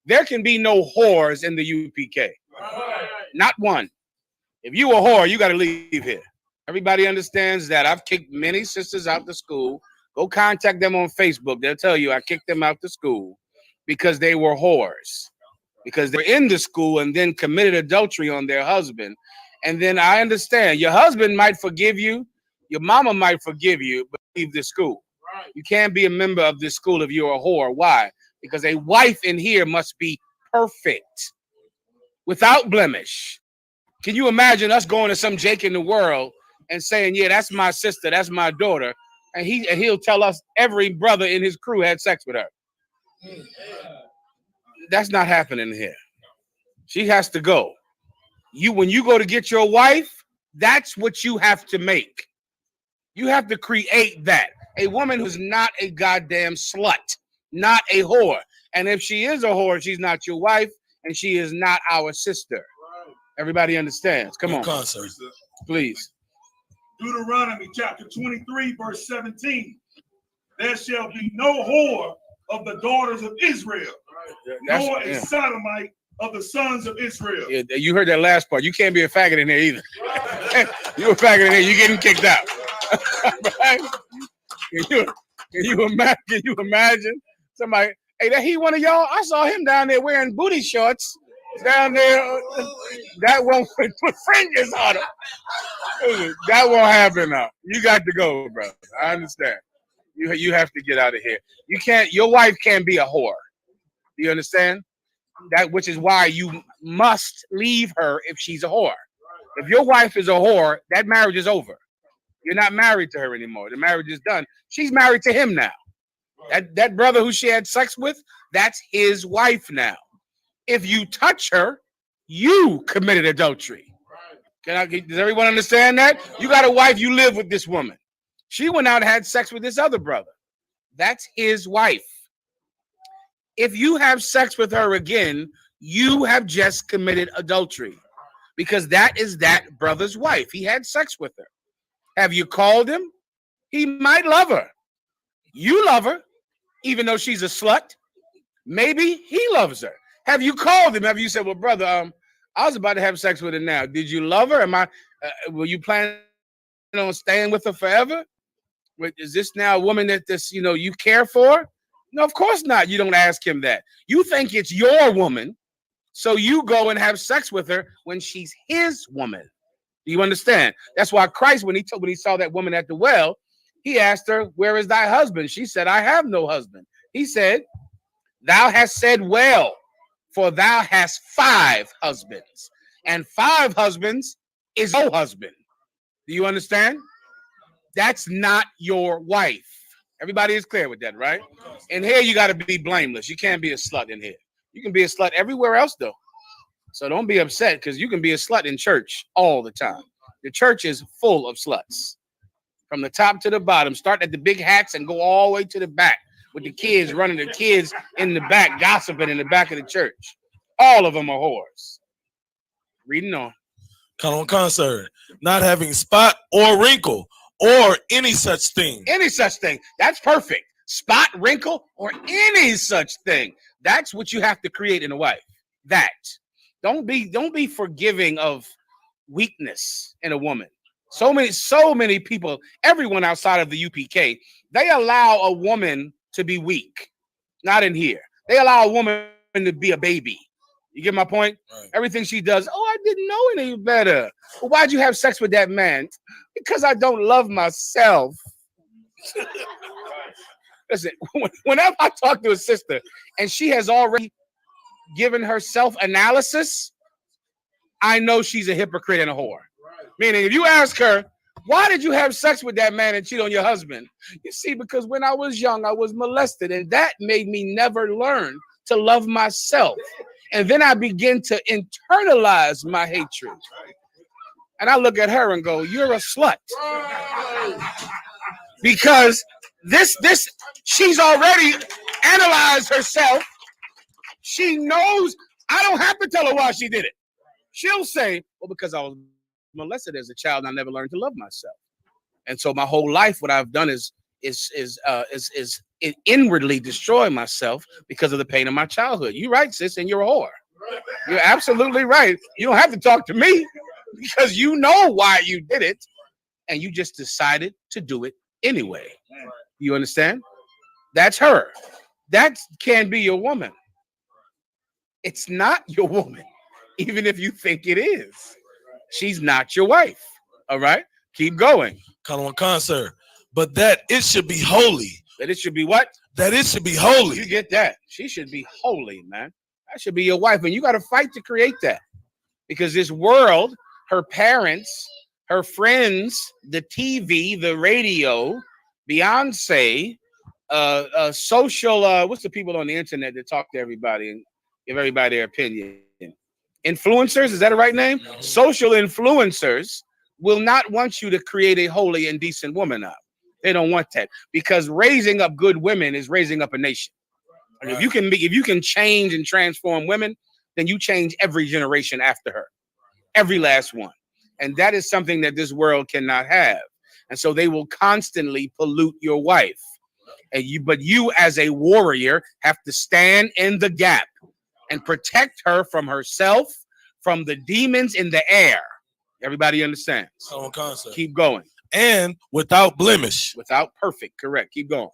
There can be no whores in the UPK. Not one. If you a whore, you got to leave here. Everybody understands that. I've kicked many sisters out the school. Go contact them on Facebook. They'll tell you I kicked them out the school because they were whores. Because they're in the school and then committed adultery on their husband. And then I understand your husband might forgive you. Your mama might forgive you, but leave the school. You can't be a member of this school if you're a whore. Why? Because a wife in here must be perfect, without blemish. Can you imagine us going to some Jake in the world and saying, yeah, that's my sister, that's my daughter, and he'll tell us every brother in his crew had sex with her. That's not happening here. She has to go. When you go to get your wife, that's what you have to make. You have to create that. A woman who's not a goddamn slut, not a whore. And if she is a whore, she's not your wife, and she is not our sister. Everybody understands. Come on. Please. Deuteronomy chapter 23, verse 17. There shall be no whore of the daughters of Israel, nor a sodomite of the sons of Israel. Yeah, you heard that last part. You can't be a faggot in there either. You a faggot in there, you're getting kicked out. Right? Can you imagine somebody, hey, that he one of y'all? I saw him down there wearing booty shorts down there. That won't put fringes on him. That won't happen now. You got to go, bro. I understand. You have to get out of here. You can't, your wife can't be a whore. Do you understand? That which is why you must leave her if she's a whore. If your wife is a whore, that marriage is over. You're not married to her anymore. The marriage is done. She's married to him now. That brother who she had sex with, that's his wife now. If you touch her, you committed adultery. Does everyone understand that? You got a wife, you live with this woman. She went out and had sex with this other brother. That's his wife. If you have sex with her again, you have just committed adultery, because that is that brother's wife. He had sex with her. Have you called him? He might love her. You love her, even though she's a slut. Maybe he loves her. Have you called him? Have you said, well, brother, I was about to have sex with her now. Did you love her? Were you planning on staying with her forever? Is this now a woman that you care for? No, of course not. You don't ask him that. You think it's your woman, so you go and have sex with her when she's his woman. Do you understand? That's why Christ, when he saw that woman at the well, he asked her, where is thy husband? She said, I have no husband. He said, thou hast said well, for thou hast 5 husbands, and 5 husbands is no husband. Do you understand? That's not your wife. Everybody is clear with that, right? And here you got to be blameless. You can't be a slut in here. You can be a slut everywhere else, though. So don't be upset, because you can be a slut in church all the time. The church is full of sluts. From the top to the bottom. Start at the big hats and go all the way to the back with the kids running, the kids in the back, gossiping in the back of the church. All of them are whores. Reading on. Come on, concert. Not having spot or wrinkle or any such thing. Any such thing. That's perfect. Spot, wrinkle, or any such thing. That's what you have to create in a wife. That. Don't be forgiving of weakness in a woman. So many people, everyone outside of the UPK, they allow a woman to be weak. Not in here. They allow a woman to be a baby. You get my point? Right. Everything she does, I didn't know any better. Well, why'd you have sex with that man? Because I don't love myself. Listen, whenever I talk to a sister and she has already given her self-analysis, I know she's a hypocrite and a whore. Right. Meaning, if you ask her, why did you have sex with that man and cheat on your husband? You see, because when I was young, I was molested, and that made me never learn to love myself. And then I begin to internalize my hatred. And I look at her and go, you're a slut. Because she's already analyzed herself. She knows. I don't have to tell her why she did it. She'll say, well, because I was molested as a child and I never learned to love myself. And so my whole life, what I've done is is inwardly destroy myself because of the pain of my childhood. You're right, sis, and you're a whore. You're absolutely right. You don't have to talk to me because you know why you did it, and you just decided to do it anyway. You understand? That's her. That can be your woman. It's not your woman, even if you think it is. She's not your wife. All right? Keep going. Kind of one concert. But that it should be holy. That it should be what? That it should be holy. You get that? She should be holy, man. That should be your wife. And you got to fight to create that. Because this world, her parents, her friends, the TV, the radio, Beyonce, social, what's the people on the internet that talk to everybody and give everybody their opinion? Influencers, is that the right name? Mm-hmm. Social influencers will not want you to create a holy and decent woman up. They don't want that because raising up good women is raising up a nation. Right. If you can change and transform women, then you change every generation after her, every last one. And that is something that this world cannot have. And so they will constantly pollute your wife. But you as a warrior have to stand in the gap and protect her from herself, from the demons in the air. Everybody understands? Keep going. And without blemish. Without perfect, correct. Keep going.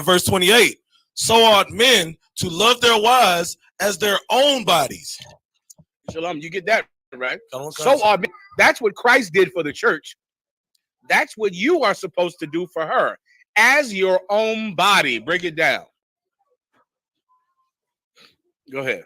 Verse 28. So ought men to love their wives as their own bodies. Shalom, you get that right? So ought men. That's what Christ did for the church. That's what you are supposed to do for her as your own body. Break it down. Go ahead.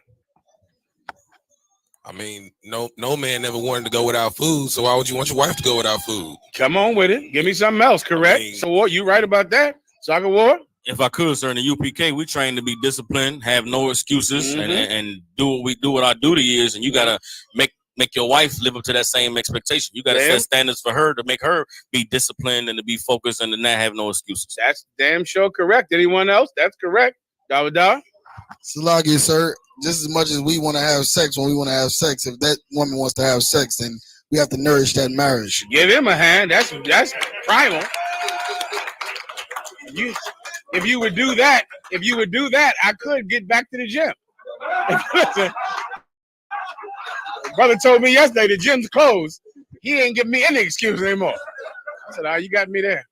I mean, no man ever wanted to go without food, so why would you want your wife to go without food? Come on with it. Give me something else, correct? So what, you right about that? Soccer war? If I could, sir, in the U.P.K, we train to be disciplined, have no excuses, and do what our duty is, and you got to make your wife live up to that same expectation. You got to set standards for her to make her be disciplined and to be focused and to not have no excuses. That's damn sure correct. Anyone else? That's correct. Dawada? Salagi, sir. Just as much as we want to have sex when we want to have sex, if that woman wants to have sex, then we have to nourish that marriage. Give him a hand. That's primal. If you would do that, I could get back to the gym. Brother told me yesterday the gym's closed. He ain't giving me any excuse anymore. I said, "Oh, you got me there."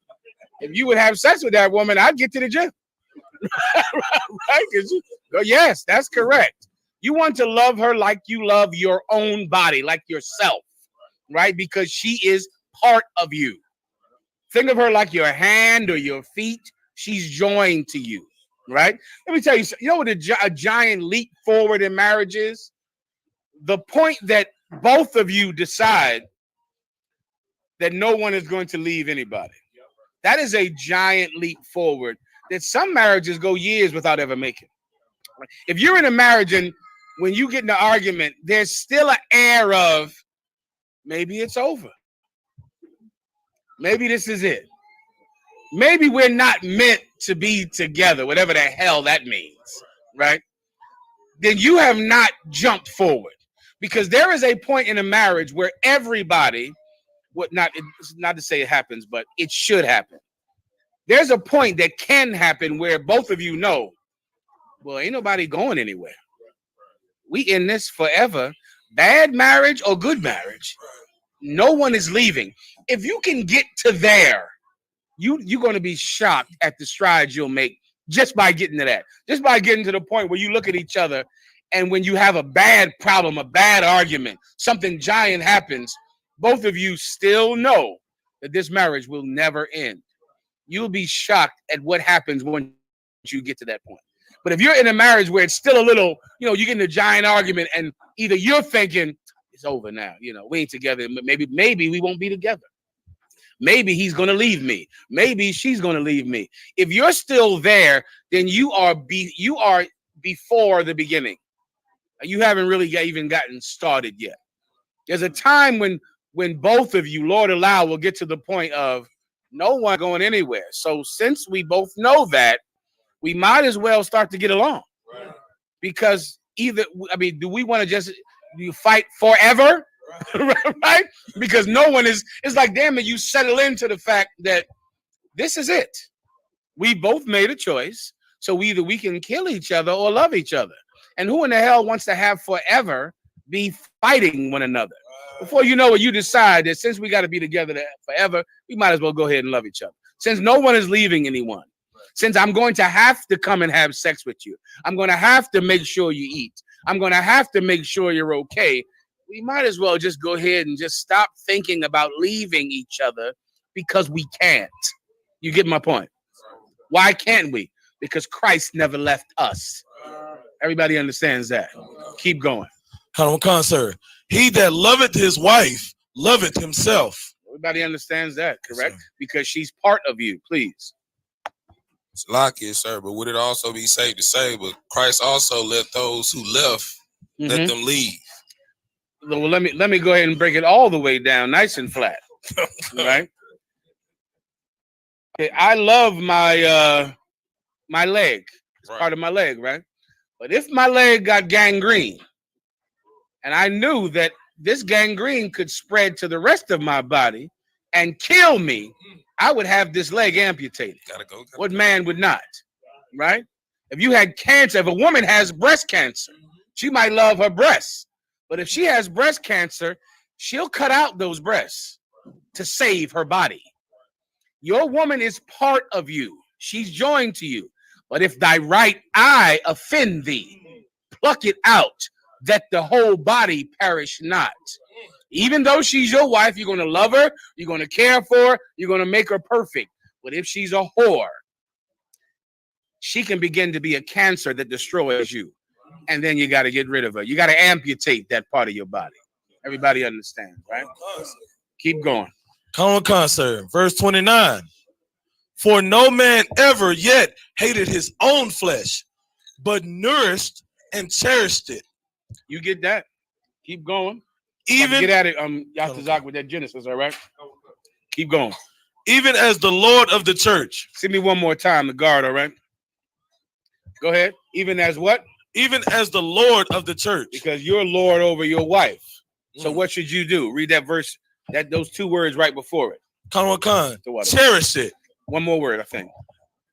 If you would have sex with that woman, I'd get to the gym. Right? Yes, that's correct. You want to love her like you love your own body, like yourself, right? Because she is part of you. Think of her like your hand or your feet. She's joined to you, right? Let me tell you, you know what a giant leap forward in marriage is? The point that both of you decide that no one is going to leave anybody. That is a giant leap forward that some marriages go years without ever making. If you're in a marriage and when you get in an argument, there's still an air of maybe it's over. Maybe this is it. Maybe we're not meant to be together, whatever the hell that means, right? Then you have not jumped forward. Because there is a point in a marriage where everybody, not to say it happens, but it should happen. There's a point that can happen where both of you know, well, ain't nobody going anywhere. We in this forever. Bad marriage or good marriage, no one is leaving. If you can get to there, you're going to be shocked at the strides you'll make just by getting to that. Just by getting to the point where you look at each other, and when you have a bad problem, a bad argument, something giant happens, both of you still know that this marriage will never end. You'll be shocked at what happens when you get to that point. But if you're in a marriage where it's still a little, you get in a giant argument and either you're thinking, it's over now, we ain't together. Maybe we won't be together. Maybe he's going to leave me. Maybe she's going to leave me. If you're still there, then you are before the beginning. You haven't really even gotten started yet. There's a time when both of you, Lord allow, will get to the point of no one going anywhere. So since we both know that, we might as well start to get along. Right. Because do we want to just fight forever? Right? Because no one is, it's like, damn it, you settle into the fact that this is it. We both made a choice. So either we can kill each other or love each other. And who in the hell wants to have forever be fighting one another? Before you know it, you decide that since we got to be together forever, we might as well go ahead and love each other. Since no one is leaving anyone, since I'm going to have to come and have sex with you, I'm going to have to make sure you eat, I'm going to have to make sure you're okay, we might as well just go ahead and just stop thinking about leaving each other because we can't. You get my point? Why can't we? Because Christ never left us. Everybody understands that. Keep going. Come on, sir. He that loveth his wife loveth himself. Everybody understands that, correct? Yes, because she's part of you. Please. It's lucky, sir, but would it also be safe to say, but Christ also let those who left, let them leave? Well, let me go ahead and break it all the way down, nice and flat. Right? Okay, I love my my leg. It's part of my leg, right? But if my leg got gangrene, and I knew that this gangrene could spread to the rest of my body and kill me, I would have this leg amputated. What man would not, right? If you had cancer, if a woman has breast cancer, she might love her breasts. But if she has breast cancer, she'll cut out those breasts to save her body. Your woman is part of you. She's joined to you. But if thy right eye offend thee, pluck it out, that the whole body perish not. Even though she's your wife, you're going to love her, you're going to care for her, you're going to make her perfect. But if she's a whore, she can begin to be a cancer that destroys you. And then you got to get rid of her. You got to amputate that part of your body. Everybody understands, right? Keep going. Come on, sir. Verse 29. For no man ever yet hated his own flesh, but nourished and cherished it. You get that? Keep going. Even get at it, Yahtazak, with that Genesis, all right? Keep going. Even as the Lord of the church. See me one more time, the guard, all right? Go ahead. Even as what? Even as the Lord of the church. Because you're Lord over your wife. So what should you do? Read that verse, those two words right before it. Cherish it. One more word, I think.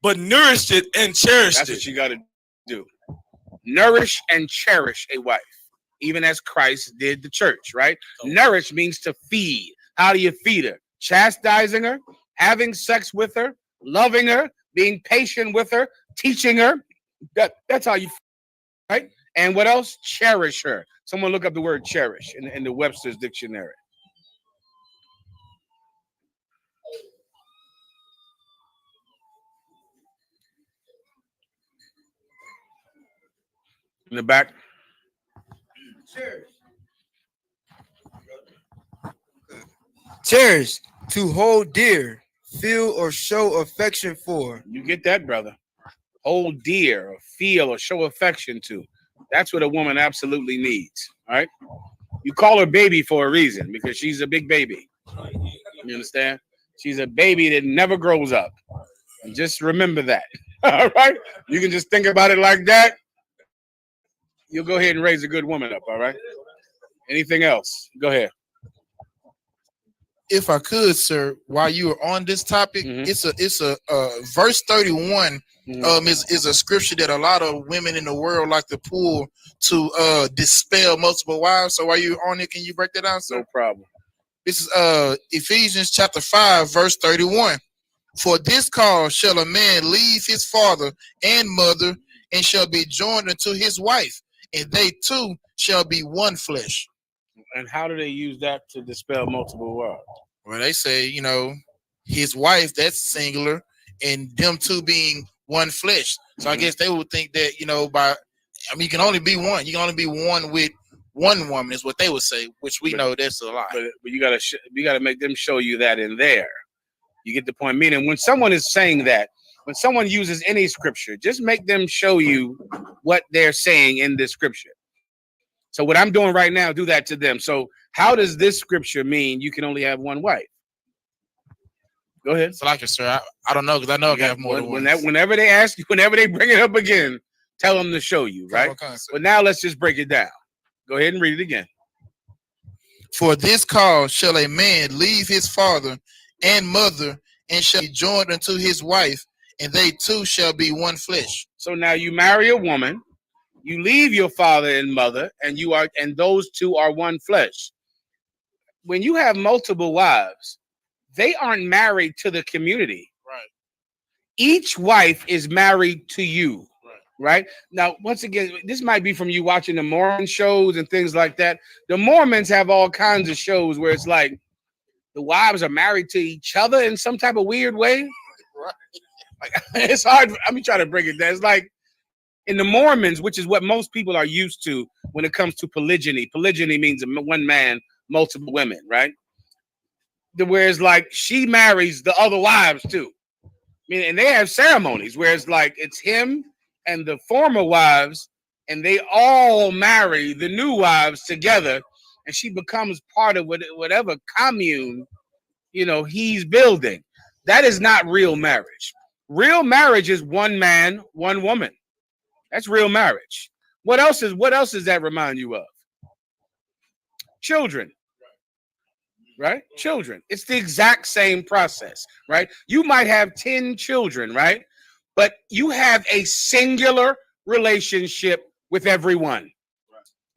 But nourished it and cherished That's it. That's what you got to do. Nourish and cherish a wife, even as Christ did the church, right? Nourish means to feed. How do you feed her? Chastising her, having sex with her, loving her, being patient with her, teaching her. That's how you feed, right? And what else? Cherish her. Someone look up the word cherish in the Webster's dictionary. In the back. Cherish, to hold dear, feel or show affection for. You get that, brother? Hold dear, or feel, or show affection to. That's what a woman absolutely needs. All right. You call her baby for a reason, because she's a big baby. You understand? She's a baby that never grows up. And just remember that. All right. You can just think about it like that. You'll go ahead and raise a good woman up. All right. Anything else? Go ahead. If I could, sir, while you are on this topic, it's a verse 31 is a scripture that a lot of women in the world like to pull to dispel multiple wives. So while you're on it, can you break that down, sir? No problem. This is Ephesians chapter 5, verse 31. For this cause shall a man leave his father and mother, and shall be joined unto his wife, and they two shall be one flesh. And how do they use that to dispel multiple wives? Well, they say, his wife, that's singular, and them two being one flesh. So I guess they would think that, you can only be one. You can only be one with one woman is what they would say, which we know that's a lie. But you gotta make them show you that in there. You get the point. Meaning, when someone is saying that, when someone uses any scripture, just make them show you what they're saying in this scripture. So what I'm doing right now, do that to them. So how does this scripture mean you can only have one wife? Go ahead. So like it, sir. I don't know, because I know I can have more than one. Whenever they ask you, whenever they bring it up again, tell them to show you, right? But now let's just break it down. Go ahead and read it again. For this cause shall a man leave his father and mother, and shall be joined unto his wife, and they two shall be one flesh. So now you marry a woman, you leave your father and mother, and those two are one flesh. When you have multiple wives, they aren't married to the community. Right. Each wife is married to you. Right? Now, once again, this might be from you watching the Mormon shows and things like that. The Mormons have all kinds of shows where it's like the wives are married to each other in some type of weird way. Right. Like, it's hard. Let me try to break it down. It's like in the Mormons, which is what most people are used to when it comes to polygyny. Polygyny means one man, multiple women, right? Whereas like she marries the other wives too. I mean, and they have ceremonies where it's like it's him and the former wives, and they all marry the new wives together, and she becomes part of whatever commune, he's building. That is not real marriage. Real marriage is one man, one woman. That's real marriage. What else does that remind you of? Children. Right? Children. It's the exact same process, right? You might have 10 children, right? But you have a singular relationship with everyone.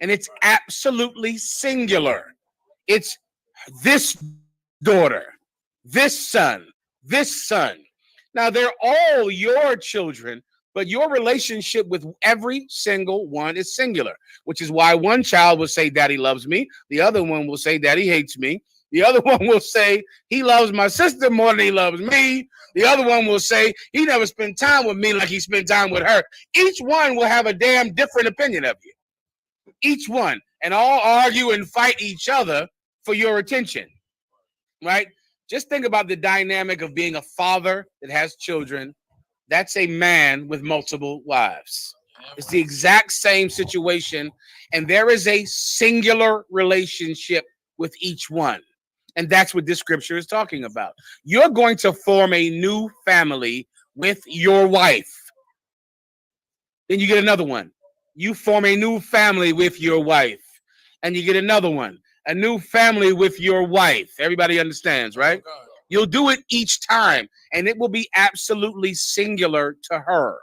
And it's absolutely singular. It's this daughter, this son, this son. Now, they're all your children, but your relationship with every single one is singular, which is why one child will say, Daddy loves me. The other one will say, Daddy hates me. The other one will say, he loves my sister more than he loves me. The other one will say, he never spent time with me like he spent time with her. Each one will have a damn different opinion of you. Each one. And all argue and fight each other for your attention. Right? Just think about the dynamic of being a father that has children. That's a man with multiple wives. It's the exact same situation. And there is a singular relationship with each one. And that's what this scripture is talking about. You're going to form a new family with your wife. Then you get another one. You form a new family with your wife. And you get another one. A new family with your wife. Everybody understands, right? You'll do it each time. And it will be absolutely singular to her.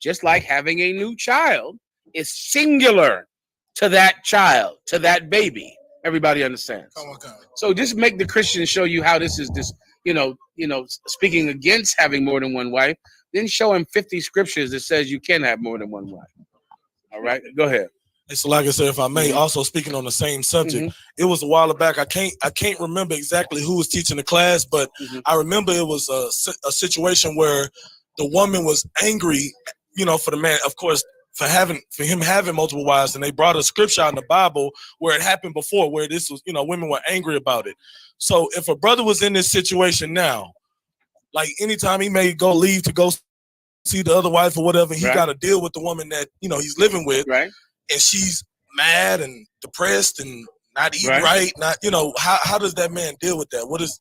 Just like having a new child is singular to that child, to that baby. Everybody understands. So just make the Christians show you how this is speaking against having more than one wife. Then show him 50 scriptures that says you can have more than one wife. All right, go ahead. So like I said, if I may, also speaking on the same subject, it was a while back. I can't remember exactly who was teaching the class, but I remember it was a situation where the woman was angry, for the man, of course, for him having multiple wives, and they brought a scripture out in the Bible where it happened before, where this was, women were angry about it. So if a brother was in this situation now, like anytime he may leave to go see the other wife or whatever, he got to deal with the woman that he's living with, right? And she's mad and depressed and not eating right. Not how does that man deal with that? What is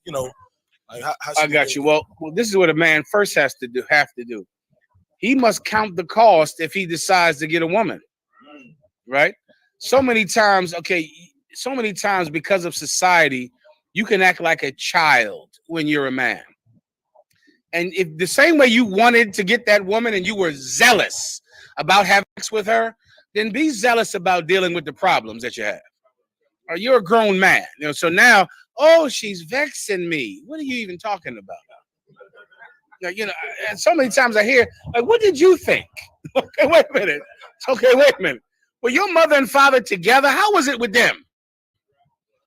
like how I got you. Well, this is what a man first have to do. He must count the cost if he decides to get a woman, right? So many times because of society, you can act like a child when you're a man. And if the same way you wanted to get that woman and you were zealous about having sex with her, then be zealous about dealing with the problems that you have. Or you're a grown man, so now, she's vexing me. What are you even talking about? And so many times I hear, like, what did you think? Okay, wait a minute. Were your mother and father together? How was it with them?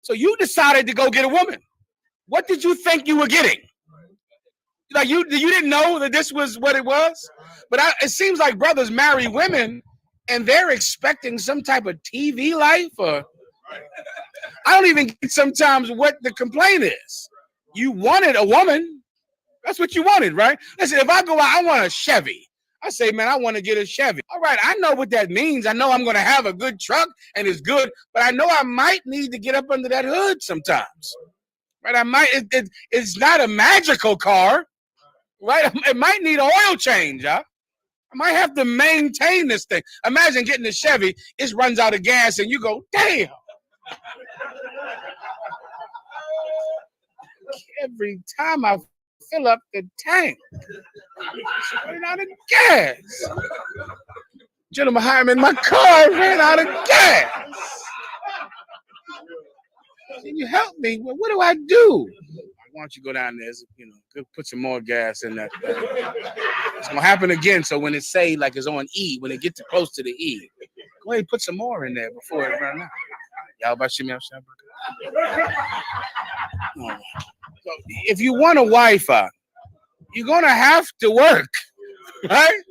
So you decided to go get a woman. What did you think you were getting? Like you didn't know that this was what it was? But it seems like brothers marry women and they're expecting some type of TV life, or I don't even get sometimes what the complaint is. You wanted a woman. That's what you wanted, right? Listen, if I go out, I want a Chevy. I say, man, I want to get a Chevy. All right, I know what that means. I know I'm going to have a good truck and it's good, but I know I might need to get up under that hood sometimes. Right? It's not a magical car, right? It might need an oil change, huh? I might have to maintain this thing. Imagine getting a Chevy, it runs out of gas and you go, damn. Every time I fill up the tank. Ran out of gas. Gentleman Hyman, my car ran out of gas. Can you help me? Well, what do I do? Why don't you go down there, go put some more gas in that thing. It's gonna happen again. So when it say like it's on E, when it gets close to the E, go ahead and put some more in there before it runs out. Y'all about to shimmy up, so if you want a Wi-Fi, you're gonna have to work, right?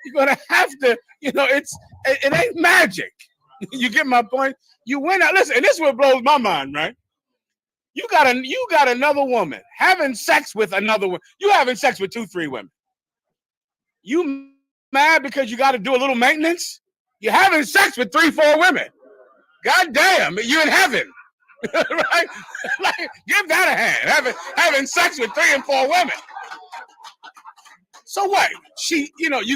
You're gonna have to, it ain't magic. You get my point? You went out. Listen, and this is what blows my mind, right? You got another woman having sex with another woman. You having sex with 2-3 women. You mad because you got to do a little maintenance? You're having sex with 3-4 women. God damn, you're in heaven. Right? Like, give that a hand. Having sex with 3 and 4 women. So what? You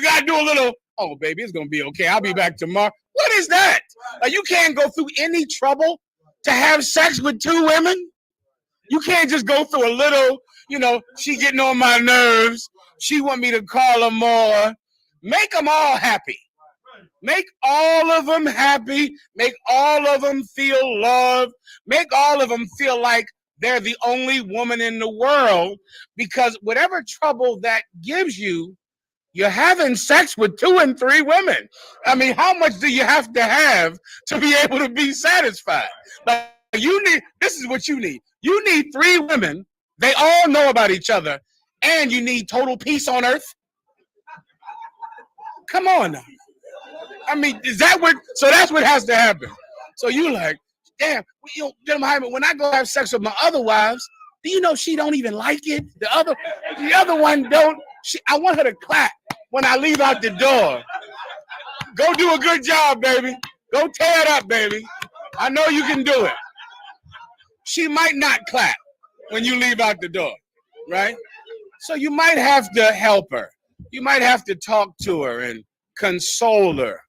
got to do a little, oh, baby, it's going to be okay. I'll be back tomorrow. What is that? Like, you can't go through any trouble to have sex with 2 women? You can't just go through a little, she getting on my nerves. She want me to call her more. Make them all happy. Make all of them happy. Make all of them feel loved. Make all of them feel like they're the only woman in the world, because whatever trouble that gives you, you're having sex with 2 and 3 women. I mean, how much do you have to be able to be satisfied? Like, this is what you need. You need 3 women. They all know about each other. And you need total peace on earth. Come on now. I mean, so that's what has to happen. So you like, damn, when I go have sex with my other wives, do you know she don't even like it? The other one don't. I want her to clap when I leave out the door. Go do a good job, baby. Go tear it up, baby. I know you can do it. She might not clap when you leave out the door, right? So you might have to help her. You might have to talk to her and console her.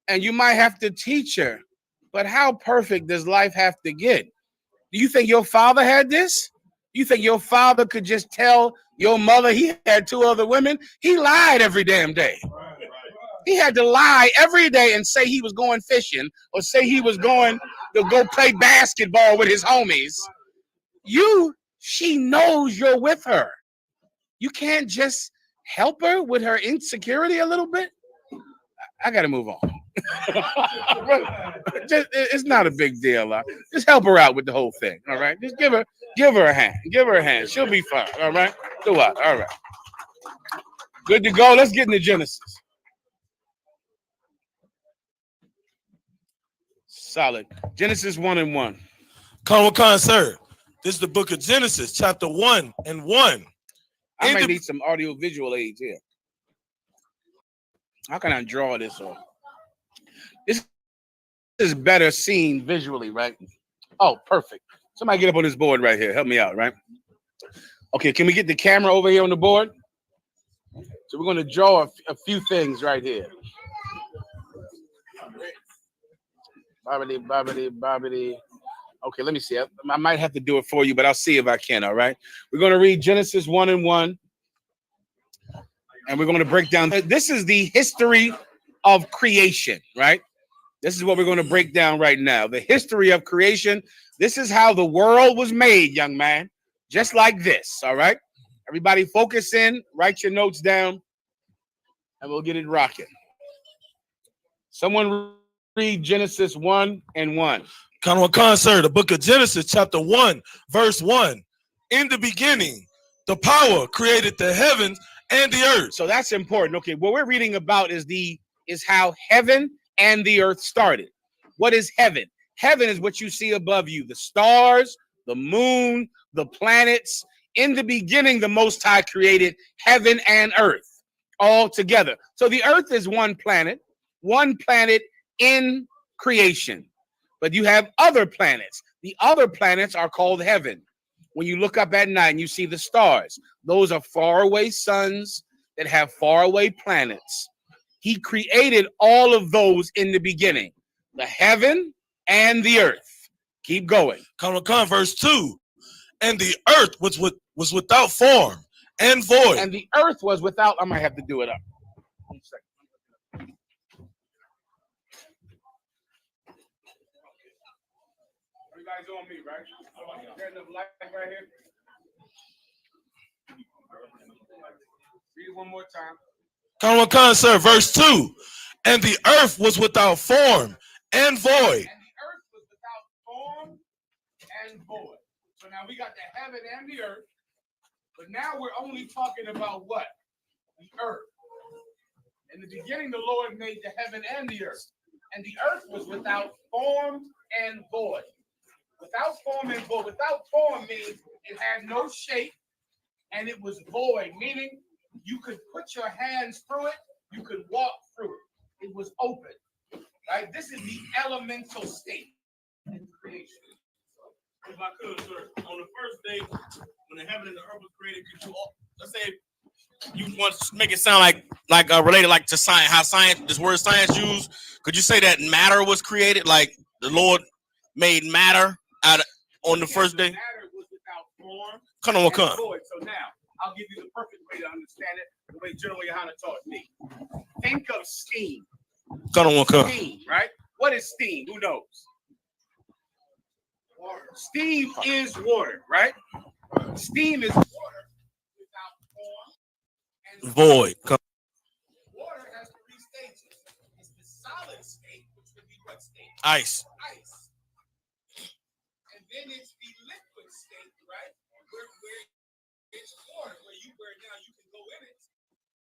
And you might have to teach her. But how perfect does life have to get? Do you think your father had this? You think your father could just tell your mother he had 2 other women? He lied every damn day. He had to lie every day and say he was going fishing or say he was going to go play basketball with his homies. She knows you're with her. You can't just help her with her insecurity a little bit. I got to move on. It's not a big deal. Just help her out with the whole thing. All right. Just give her a hand. Give her a hand. She'll be fine. All right. Do what? All right. Good to go. Let's get into Genesis. Solid. Genesis 1:1. Con, sir. This is the book of Genesis, chapter 1:1. I might need some audio visual aids here. How can I draw this off? This is better seen visually, right? Oh, perfect. Somebody get up on this board right here. Help me out, right? Okay, can we get the camera over here on the board? So we're going to draw a few things right here. Bobbity. Okay, let me see. I might have to do it for you, but I'll see if I can, all right? We're going to read Genesis 1:1. And we're going to break down. This is the history of creation, right? This is what we're going to break down right now. The history of creation. This is how the world was made, young man. Just like this, all right? Everybody focus in, write your notes down, and we'll get it rocking. Someone read Genesis 1:1. Con, sir. The book of Genesis, chapter 1, verse 1. In the beginning, the power created the heavens and the earth. So that's important. Okay, what we're reading about is how heaven and the earth started. What is heaven? Heaven is what you see above you, the stars, the moon, the planets. In the beginning, the Most High created heaven and earth all together. So the earth is one planet in creation. But you have other planets. The other planets are called heaven. When you look up at night and you see the stars, those are faraway suns that have faraway planets. He created all of those in the beginning, the heaven and the earth. Keep going. Con, verse 2. And the earth was was without form and void. And the earth was without. I might have to do it up. 1 second. Everybody's on me, right? Is there enough light right here? Read it one more time. Come on, sir. Verse 2. And the earth was without form and void. And the earth was without form and void. So now we got the heaven and the earth. But now we're only talking about what? The earth. In the beginning, the Lord made the heaven and the earth. And the earth was without form and void. Without form and void. Without form means it had no shape and it was void, meaning you could put your hands through it, you could walk through it. It was open. Right? This is the elemental state in creation. If I could, sir, on the first day when the heaven and the earth was created, could you, let's say, you want to make it sound like related like to science, how science, this word science used, could you say that matter was created, like the Lord made matter out of, on the first day? Matter was without form. Come on, come. Void. So now I'll give you the perfect way to understand it, the way General YAHANNA taught me. Think of steam. Come on, come. Steam, right? What is steam? Who knows? Water. Steam is water, right? Steam is water without form and void. Come. Water has 3 stages. It's the solid state, which would be what state? Ice. Ice. And then it's the liquid state, right? Where it's water, where now you can go in it,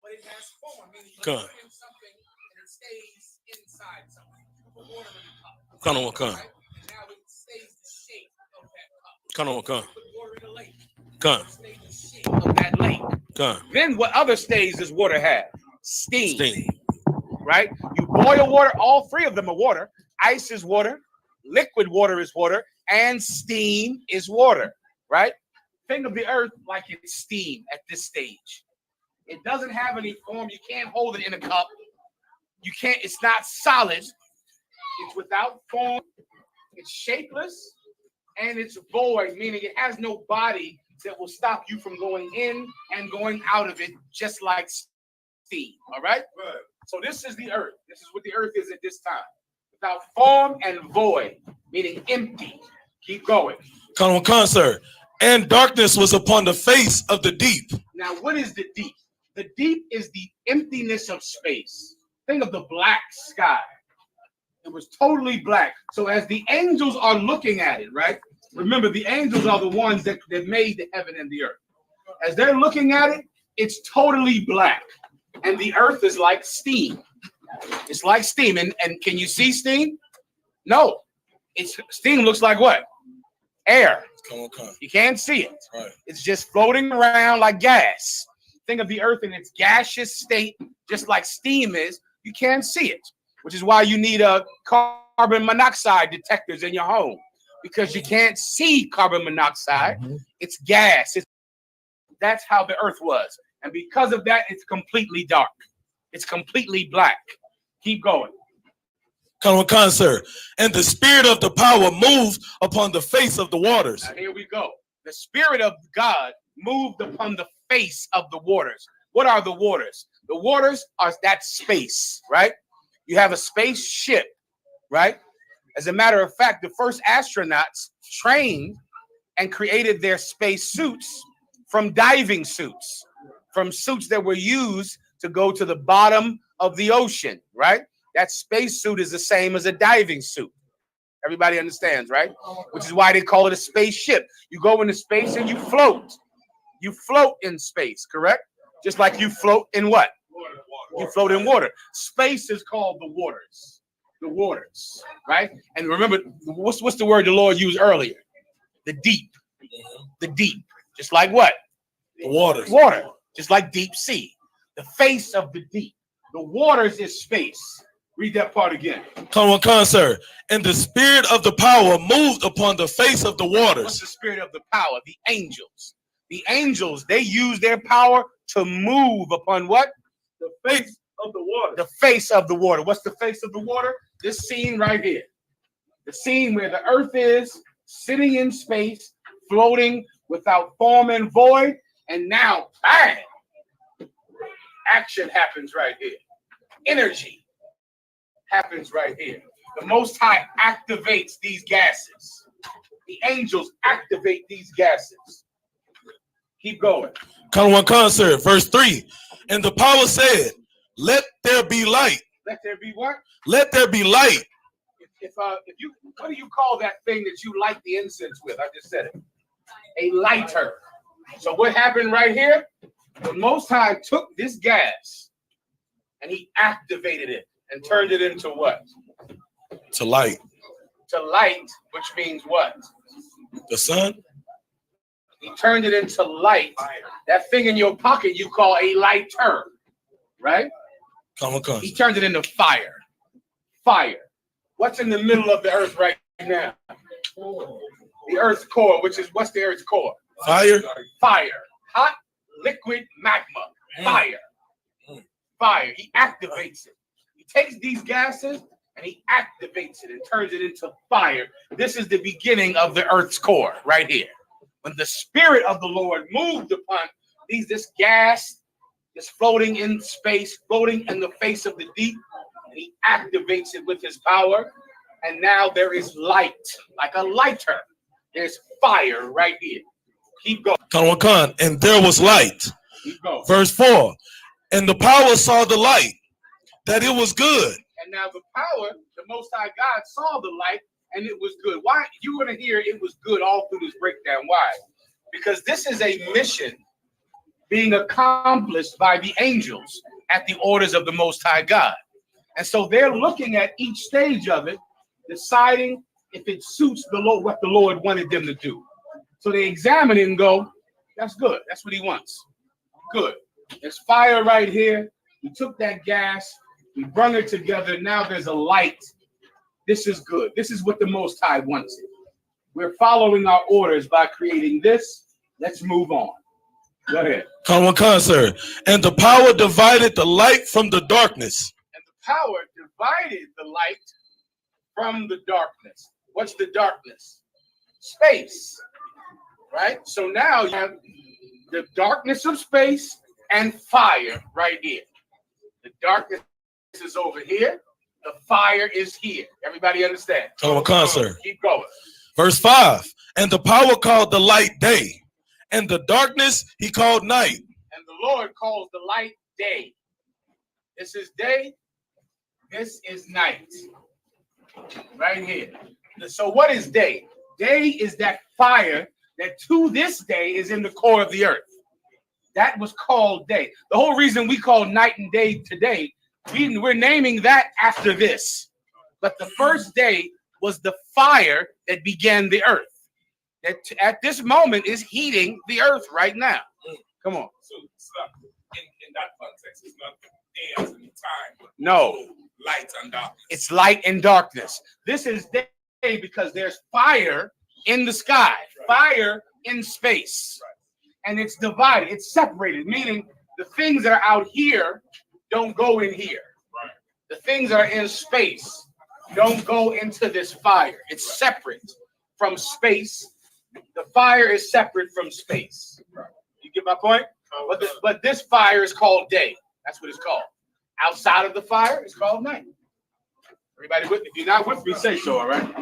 but it has form. Meaning you put in something and it stays inside something. You put water in a cup. Come on, come. Right? And now it stays the shape of that cup. Come on, come. Put water in a lake. Come. It stays the shape of that lake. Come. Then what other stays does water have? Steam. Steam. Right? You boil water, all 3 of them are water. Ice is water, liquid water is water, and steam is water, right? Think of the earth like it's steam at this stage. It doesn't have any form. You can't hold it in a cup. You can't, it's not solid. It's without form. It's shapeless and it's void, meaning it has no body that will stop you from going in and going out of it, just like steam. All right? Right. So this is the earth. This is what the earth is at this time. Without form and void, meaning empty. Keep going. Come on, sir. And darkness was upon the face of the deep. Now, what is the deep? The deep is the emptiness of space. Think of the black sky. It was totally black. So as the angels are looking at it, right? Remember, the angels are the ones that made the heaven and the earth. As they're looking at it, it's totally black. And the earth is like steam. It's like steam. And can you see steam? No. Steam looks like what? Air. You can't see it. Right. It's just floating around like gas. Think of the earth in its gaseous state, just like steam is. You can't see it, which is why you need carbon monoxide detectors in your home, because you can't see carbon monoxide. Mm-hmm. It's gas. That's how the earth was. And because of that, it's completely dark. It's completely black. Keep going. Come on, sir. And the spirit of the power moved upon the face of the waters. Now, here we go. The spirit of God moved upon the face of the waters. What are the waters? The waters are that space, right? You have a spaceship, right? As a matter of fact, the first astronauts trained and created their space suits from diving suits, from suits that were used to go to the bottom of the ocean, right? That space suit is the same as a diving suit. Everybody understands, right? Which is why they call it a spaceship. You go into space and you float. You float in space, correct? Just like you float in what? You float in water. Space is called the waters. The waters, right? And remember, what's the word the Lord used earlier? The deep. The deep. Just like what? The waters. Water. Just like deep sea. The face of the deep. The waters is space. Read that part again. Come on, sir. And the spirit of the power moved upon the face of the waters. What's the spirit of the power? The angels. The angels, they use their power to move upon what? The face of the water. The face of the water. What's the face of the water? This scene right here. The scene where the earth is sitting in space, floating without form and void. And now, bang, action happens right here. Energy happens right here. The Most High activates these gases. The angels activate these gases. Keep going. Come one concert, verse 3. And the power said, let there be light. Let there be what? Let there be light. If you, what do you call that thing that you light the incense with? I just said it. A lighter. So what happened right here? The Most High took this gas and he activated it and turned it into what? To light. To light, which means what? The sun. He turned it into light. That thing in your pocket you call a lighter, right? Come on. He turned it into fire. Fire. What's in the middle of the earth right now? The earth's core, which is, what's the earth's core? Fire. Fire. Hot, liquid magma. Fire. Fire. He activates it. He takes these gases and he activates it and turns it into fire. This is the beginning of the earth's core right here. When the Spirit of the Lord moved upon this gas, is floating in space, floating in the face of the deep, and he activates it with his power. And now there is light, like a lighter. There's fire right here. Keep going. Come. And there was light. Keep going. Verse 4. And the power saw the light, that it was good. And now the power, the Most High God saw the light, and it was good. Why? You're going to hear it was good all through this breakdown. Why? Because this is a mission being accomplished by the angels at the orders of the Most High God. And so they're looking at each stage of it, deciding if it suits the Lord, what the Lord wanted them to do. So they examine it and go, that's good. That's what he wants. Good. There's fire right here. We took that gas. We brought it together. Now there's a light. This is good. This is what the Most High wants. We're following our orders by creating this. Let's move on. Go ahead. Come on, sir. And the power divided the light from the darkness. And the power divided the light from the darkness. What's the darkness? Space. Right? So now you have the darkness of space and fire right here. The darkness is over here. The fire is here. Everybody understand? Come on, sir. Keep going. Verse 5. And the power called the light day, and the darkness he called night. And the Lord calls the light day. This is day. This is night. Right here. So what is day? Day is that fire that to this day is in the core of the earth. That was called day. The whole reason we call night and day today, we're naming that after this. But the first day was the fire that began the earth. That at this moment is heating the earth right now. Come on. So in that context, it's not day as in time. No. Light and darkness. It's light and darkness. This is day because there's fire in the sky, fire in space. And it's divided, it's separated, meaning the things that are out here don't go in here. The things that are in space don't go into this fire. It's separate from space. The fire is separate from space. You get my point? But this fire is called day. That's what it's called. Outside of the fire, it's called night. Everybody with me? If you're not with me, say so, all right?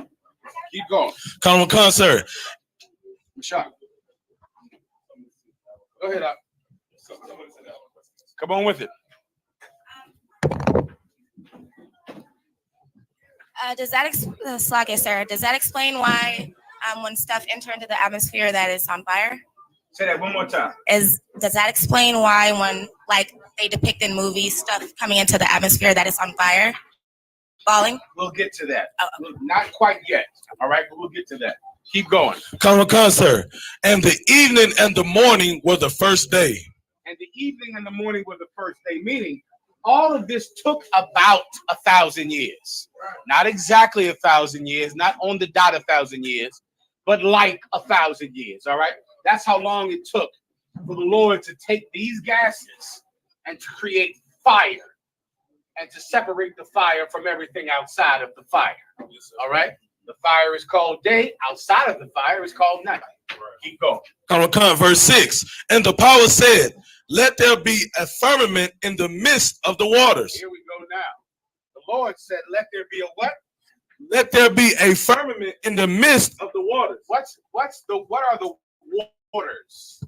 Keep going. Come on, sir. Rashad. Go ahead, up. Come on with it. Does that explain why when stuff enter into the atmosphere that it's on fire? Say that one more time. Does that explain why when they depict in movies stuff coming into the atmosphere that it's on fire? Falling? We'll get to that. Not quite yet. All right, but we'll get to that. Keep going. Come on, sir. And the evening and the morning were the first day. And the evening and the morning were the first day, meaning all of this took about 1,000 years. Not exactly 1,000 years, not on the dot 1,000 years, but like 1,000 years. All right. That's how long it took for the Lord to take these gases and to create fire and to separate the fire from everything outside of the fire. All right. The fire is called day. Outside of the fire is called night. Keep going. Verse 6. And the power said, let there be a firmament in the midst of the waters. Here we go now. The Lord said, let there be a what? Let there be a firmament in the midst of the waters. What are the waters?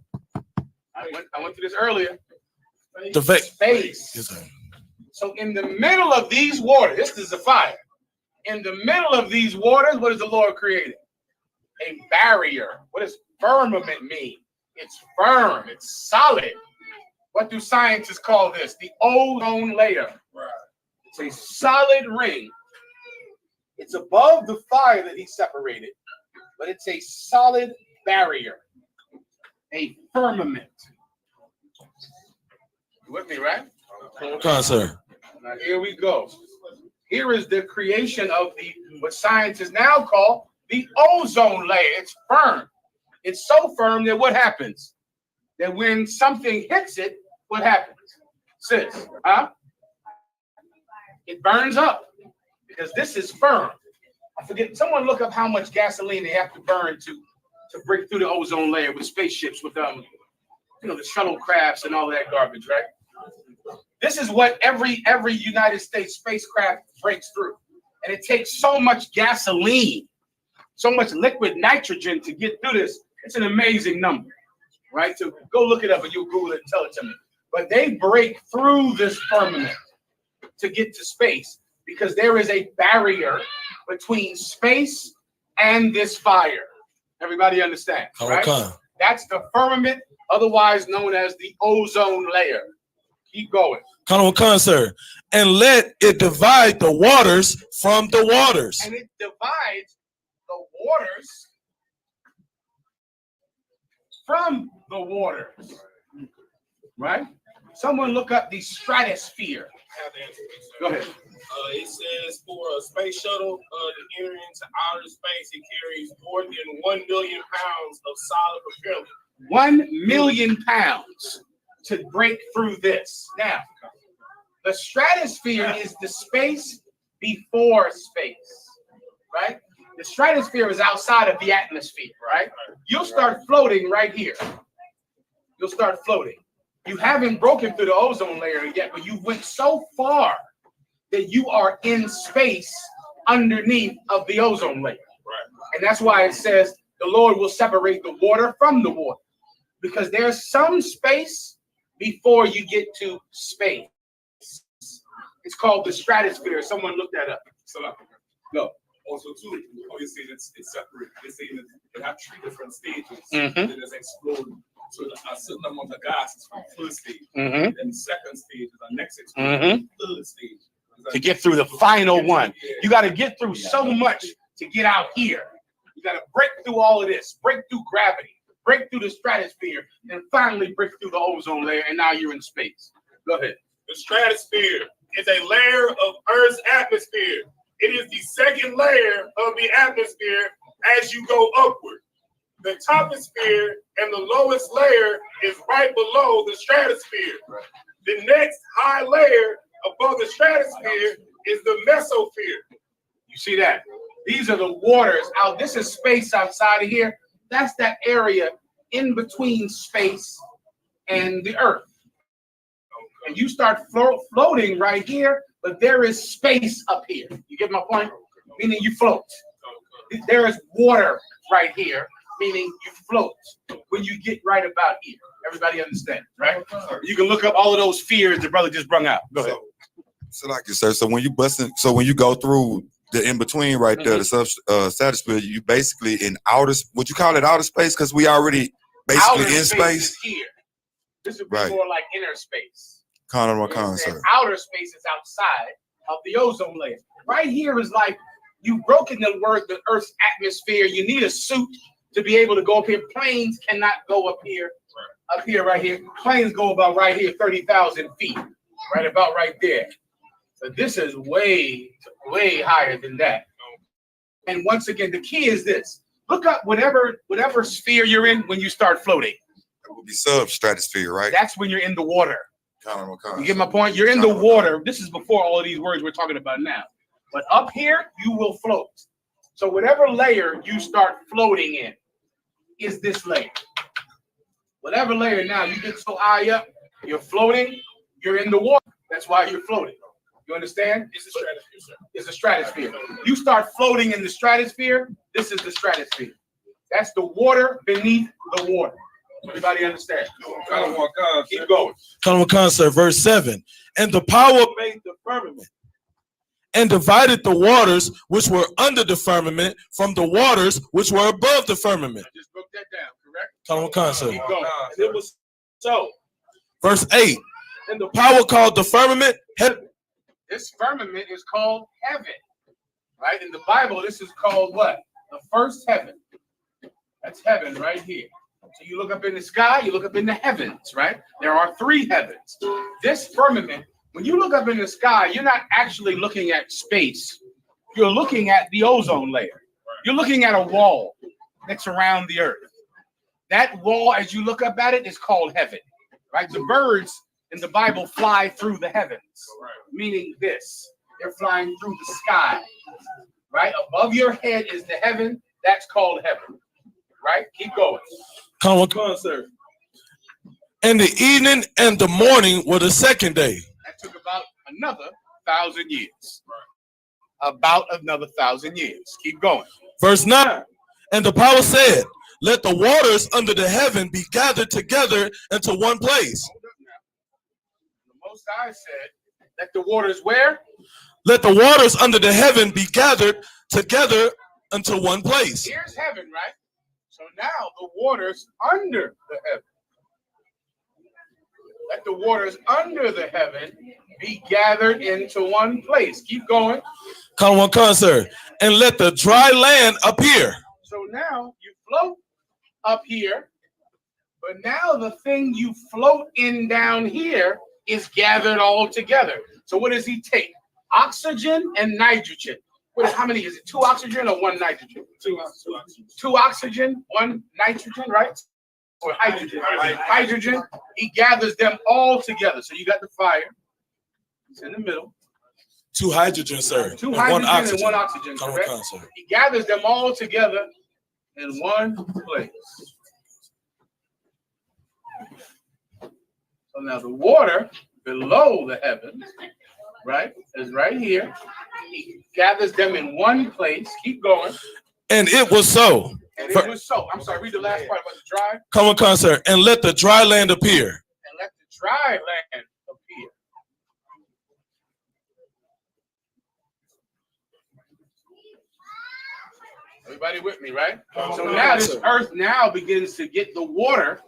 I went through this earlier. The space. Yes, sir. So in the middle of these waters, this is a fire. In the middle of these waters, what is the Lord creating? A barrier. What does firmament mean? It's firm. It's solid. What do scientists call this? The ozone layer. It's a solid ring. It's above the fire that he separated, but it's a solid barrier. A firmament. You with me, right? Come on, sir. Now here we go. Here is the creation of what scientists now call the ozone layer. It's firm. It's so firm that what happens? That when something hits it, what happens? Sis, it burns up because this is firm. I forget, someone look up how much gasoline they have to burn to break through the ozone layer with spaceships, with the shuttlecrafts and all that garbage, right? This is what every United States spacecraft breaks through. And it takes so much gasoline, so much liquid nitrogen to get through this. It's an amazing number, right? So go look it up and you'll Google it and tell it to me. But they break through this firmament to get to space because there is a barrier between space and this fire. Everybody understand, right? Okay. That's the firmament, otherwise known as the ozone layer. Keep going. Come on, sir. And let it divide the waters from the waters. And it divides the waters from the waters. Right? Someone look up the stratosphere. Go ahead. It says for a space shuttle to enter into outer space, it carries more than 1 million pounds of solid propellant. 1 million pounds to break through this. Now, the stratosphere is the space before space, right? The stratosphere is outside of the atmosphere, right? You'll start floating right here. You'll start floating. You haven't broken through the ozone layer yet, but you went so far that you are in space underneath of the ozone layer. Right. And that's why it says the Lord will separate the water from the water, because there's some space before you get to space. It's called the stratosphere. Someone look that up. Go. Also, too, obviously it's separate. They're saying that they have 3 different stages. Then there's explode. So a certain amount of gas is from first stage. Then the second stage is the next explosion. Third stage. To get through the final one. You got to get through so much to get out here. You got to break through all of this, break through gravity, break through the stratosphere, and finally break through the ozone layer, and now you're in space. Go ahead. The stratosphere is a layer of Earth's atmosphere. It is the second layer of the atmosphere as you go upward. The toposphere and the lowest layer is right below the stratosphere. The next high layer above the stratosphere is the mesosphere. You see that? These are the waters out. This is space outside of here. That's that area in between space and the earth. And you start floating right here, but there is space up here. You get my point? Meaning you float. There is water right here, meaning you float when you get right about here. Everybody understands, right? You can look up all of those fears the brother just brung out. Go ahead. So like you said, so when you go through the in between right there, the stratosphere, you basically in outer. Would you call it outer space? Because we already basically outer in space. Is here. This would be more like inner space. Sir. Outer space is outside of the ozone layer. Right here is like you've broken the Earth's atmosphere. You need a suit to be able to go up here. Planes cannot go up here. Up here, right here. Planes go about right here, 30,000 feet. Right about right there. So this is way higher than that. And once again, the key is this. Look up whatever sphere you're in when you start floating. It will be substratosphere, right? That's when you're in the water. You get my point? You're in the water. This is before all of these words we're talking about now. But up here, you will float. So whatever layer you start floating in, is this layer. Whatever layer now, you get so high up, you're floating, you're in the water. That's why you're floating. You understand? It's a stratosphere, sir. It's a stratosphere. You start floating in the stratosphere, this is the stratosphere. That's the water beneath the water. Everybody understand? Keep going. Common concept, verse 7. And the power made the firmament and divided the waters which were under the firmament from the waters which were above the firmament. I just broke that down, correct? Common concept. Keep going. And it was so. Verse 8. And the power called the firmament heaven. This firmament is called heaven. Right? In the Bible, this is called what? The first heaven. That's heaven right here. So you look up in the sky, you look up in the heavens, right? There are 3 heavens. This firmament, when you look up in the sky, you're not actually looking at space. You're looking at the ozone layer. You're looking at a wall that's around the earth. That wall, as you look up at it, is called heaven, right? The birds in the Bible fly through the heavens, meaning this. They're flying through the sky, right? Above your head is the heaven. That's called heaven, right? Keep going. Common concept. And the evening and the morning were the second day. That took about another 1,000 years. About another 1,000 years. Keep going. Verse 9. And the power said, let the waters under the heaven be gathered together into one place. Hold up now. The Most High said, let the waters where? Let the waters under the heaven be gathered together into one place. Here's heaven, right? So now the waters under the heaven. Let the waters under the heaven be gathered into one place. Keep going. Come on, concert. And let the dry land appear. So now you float up here, but now the thing you float in down here is gathered all together. So what does he take? Oxygen and nitrogen. How many is it? 2 oxygen or 1 nitrogen? 2 oxygen. 2 oxygen, 1 nitrogen, right? Or hydrogen. Hydrogen. He gathers them all together. So you got the fire. It's in the middle. 2 hydrogen, sir. 2 hydrogen and 1 oxygen. Come Correct? on, sir. He gathers them all together in one place. So now the water below the heavens, right, is right here. He gathers them in one place. Keep going. And it was so. And it was so. I'm sorry, read the last part about the dry. Come on, concert. And let the dry land appear. And let the dry land appear. Everybody with me, right? So now this earth now begins to get the water,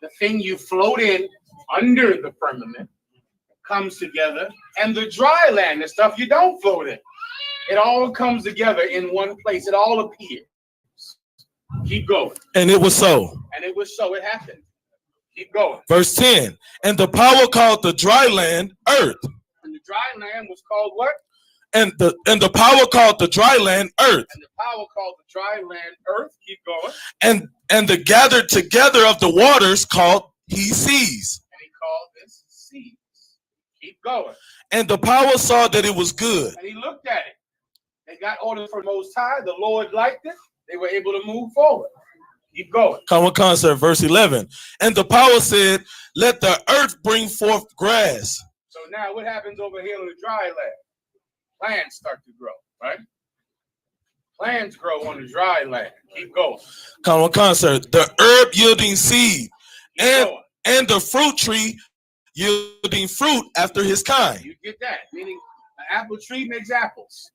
the thing you float in under the firmament, comes together, and the dry land, the stuff you don't float in, it all comes together in one place. It all appears. Keep going. And it was so. And it was so. It happened. Keep going. Verse 10. And the power called the dry land earth. And the dry land was called what? And the power called the dry land earth. And the power called the dry land earth. Keep going. And the gathered together of the waters called he seas. And he called this seas. Keep going. And the power saw that it was good. And he looked at it. They got orders from Most High. The Lord liked it. They were able to move forward. Keep going. Come on, concert, verse 11. And the power said, let the earth bring forth grass. So now what happens over here on the dry land? Plants start to grow, right? Plants grow on the dry land. Keep going. Come on, concert. The herb yielding seed and the fruit tree yielding fruit after his kind. You get that? Meaning an apple tree makes apples.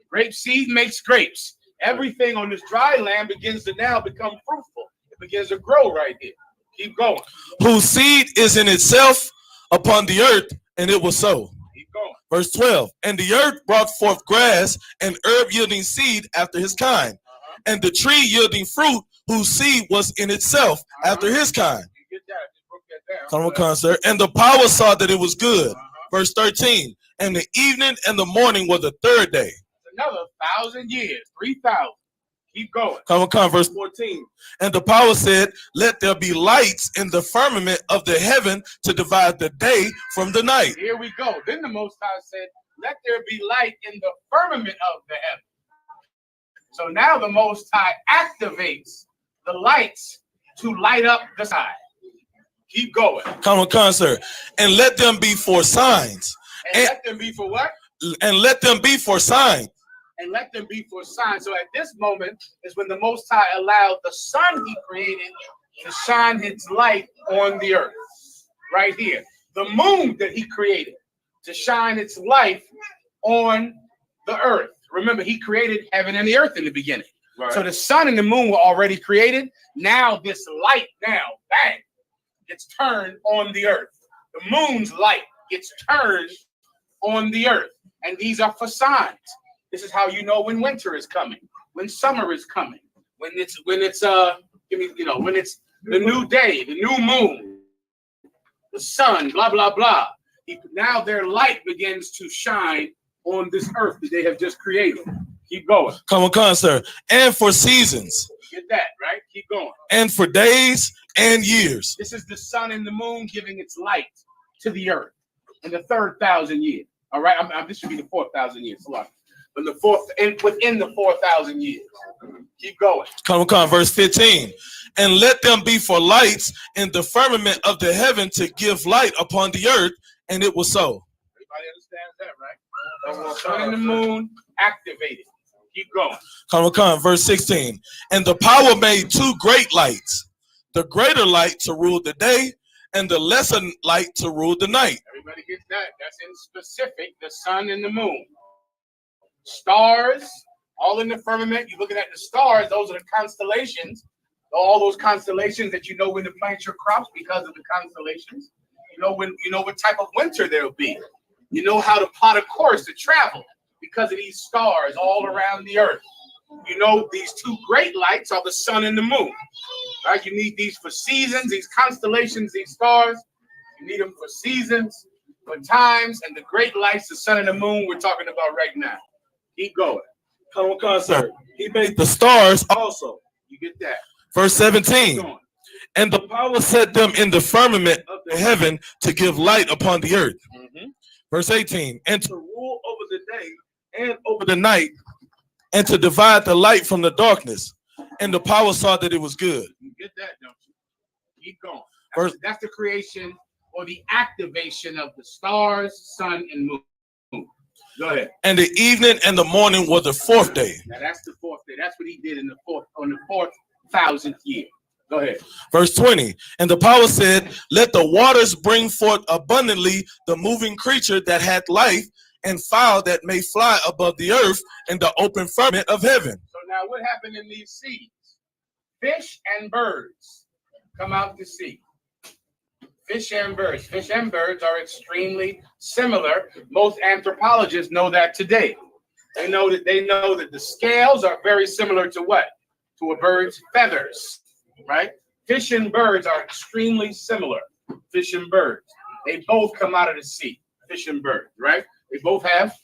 Grape seed makes grapes. Everything on this dry land begins to now become fruitful. It begins to grow right here. Keep going. Whose seed is in itself upon the earth, and it was so. Keep going. Verse 12. And the earth brought forth grass and herb yielding seed after his kind, and the tree yielding fruit whose seed was in itself after his kind. You get that? I just broke that down. Come on, concert. And the power saw that it was good. Verse 13. And the evening and the morning were the third day. Another 1,000 years, 3,000. Keep going. Come on, verse 14. And the power said, let there be lights in the firmament of the heaven to divide the day from the night. Here we go. Then the Most High said, let there be light in the firmament of the heaven. So now the Most High activates the lights to light up the sky. Keep going. Come on, sir. And let them be for signs. And let them be for what? And let them be for signs. And let them be for signs. So at this moment is when the Most High allowed the sun he created to shine its light on the earth. Right here. The moon that he created to shine its light on the earth. Remember, he created heaven and the earth in the beginning. Right. So the sun and the moon were already created. Now this light, bang, gets turned on the earth. The moon's light gets turned on the earth. And these are for signs. This is how you know when winter is coming, when summer is coming, when it's when it's the new day, the new moon, the sun, blah blah blah. Now their light begins to shine on this earth that they have just created. Keep going. Come on, sir. And for seasons. Get that, right? Keep going. And for days and years. This is the sun and the moon giving its light to the earth in the 3,000 years. All right, this should be the 4,000 years. Hold on. But the fourth, and within the 4,000 years. Keep going. Come on, verse 15. And let them be for lights in the firmament of the heaven to give light upon the earth, and it was so. Everybody understands that, right? The sun and the moon activated. Keep going. Come on, verse 16. And the power made two great lights, the greater light to rule the day, and the lesser light to rule the night. Everybody gets that. That's in specific, the sun and the moon. Stars, all in the firmament. You're looking at the stars, those are the constellations. All those constellations that you know when to plant your crops because of the constellations. You know what type of winter there'll be. You know how to plot a course to travel because of these stars all around the earth. You know these two great lights are the sun and the moon. Right? You need these for seasons, these constellations, these stars. You need them for seasons, for times, and the great lights, the sun and the moon, we're talking about right now. Keep going. Come on, sir. He made the stars also. You get that. Verse 17. And the power set them in the firmament of the heaven to give light upon the earth. Mm-hmm. Verse 18. And to rule over the day and over the night, and to divide the light from the darkness. And the power saw that it was good. You get that, don't you? Keep going. That's the creation or the activation of the stars, sun, and moon. Go ahead. And the evening and the morning were the fourth day. Now that's the fourth day. That's what he did on the 4,000th year. Go ahead. Verse 20. And the power said, let the waters bring forth abundantly the moving creature that hath life, and fowl that may fly above the earth in the open firmament of heaven. So now what happened in these seas? Fish and birds come out to sea. Fish and birds. Fish and birds are extremely similar. Most anthropologists know that today. They know that the scales are very similar to what? To a bird's feathers, right? Fish and birds are extremely similar. Fish and birds. They both come out of the sea. Fish and birds, right? They both have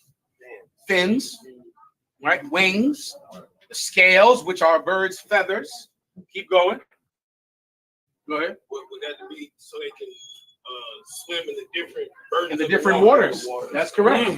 fins, right? Wings, the scales, which are birds' feathers. Keep going. Go ahead. Would that be so they can swim in the different waters? That's correct.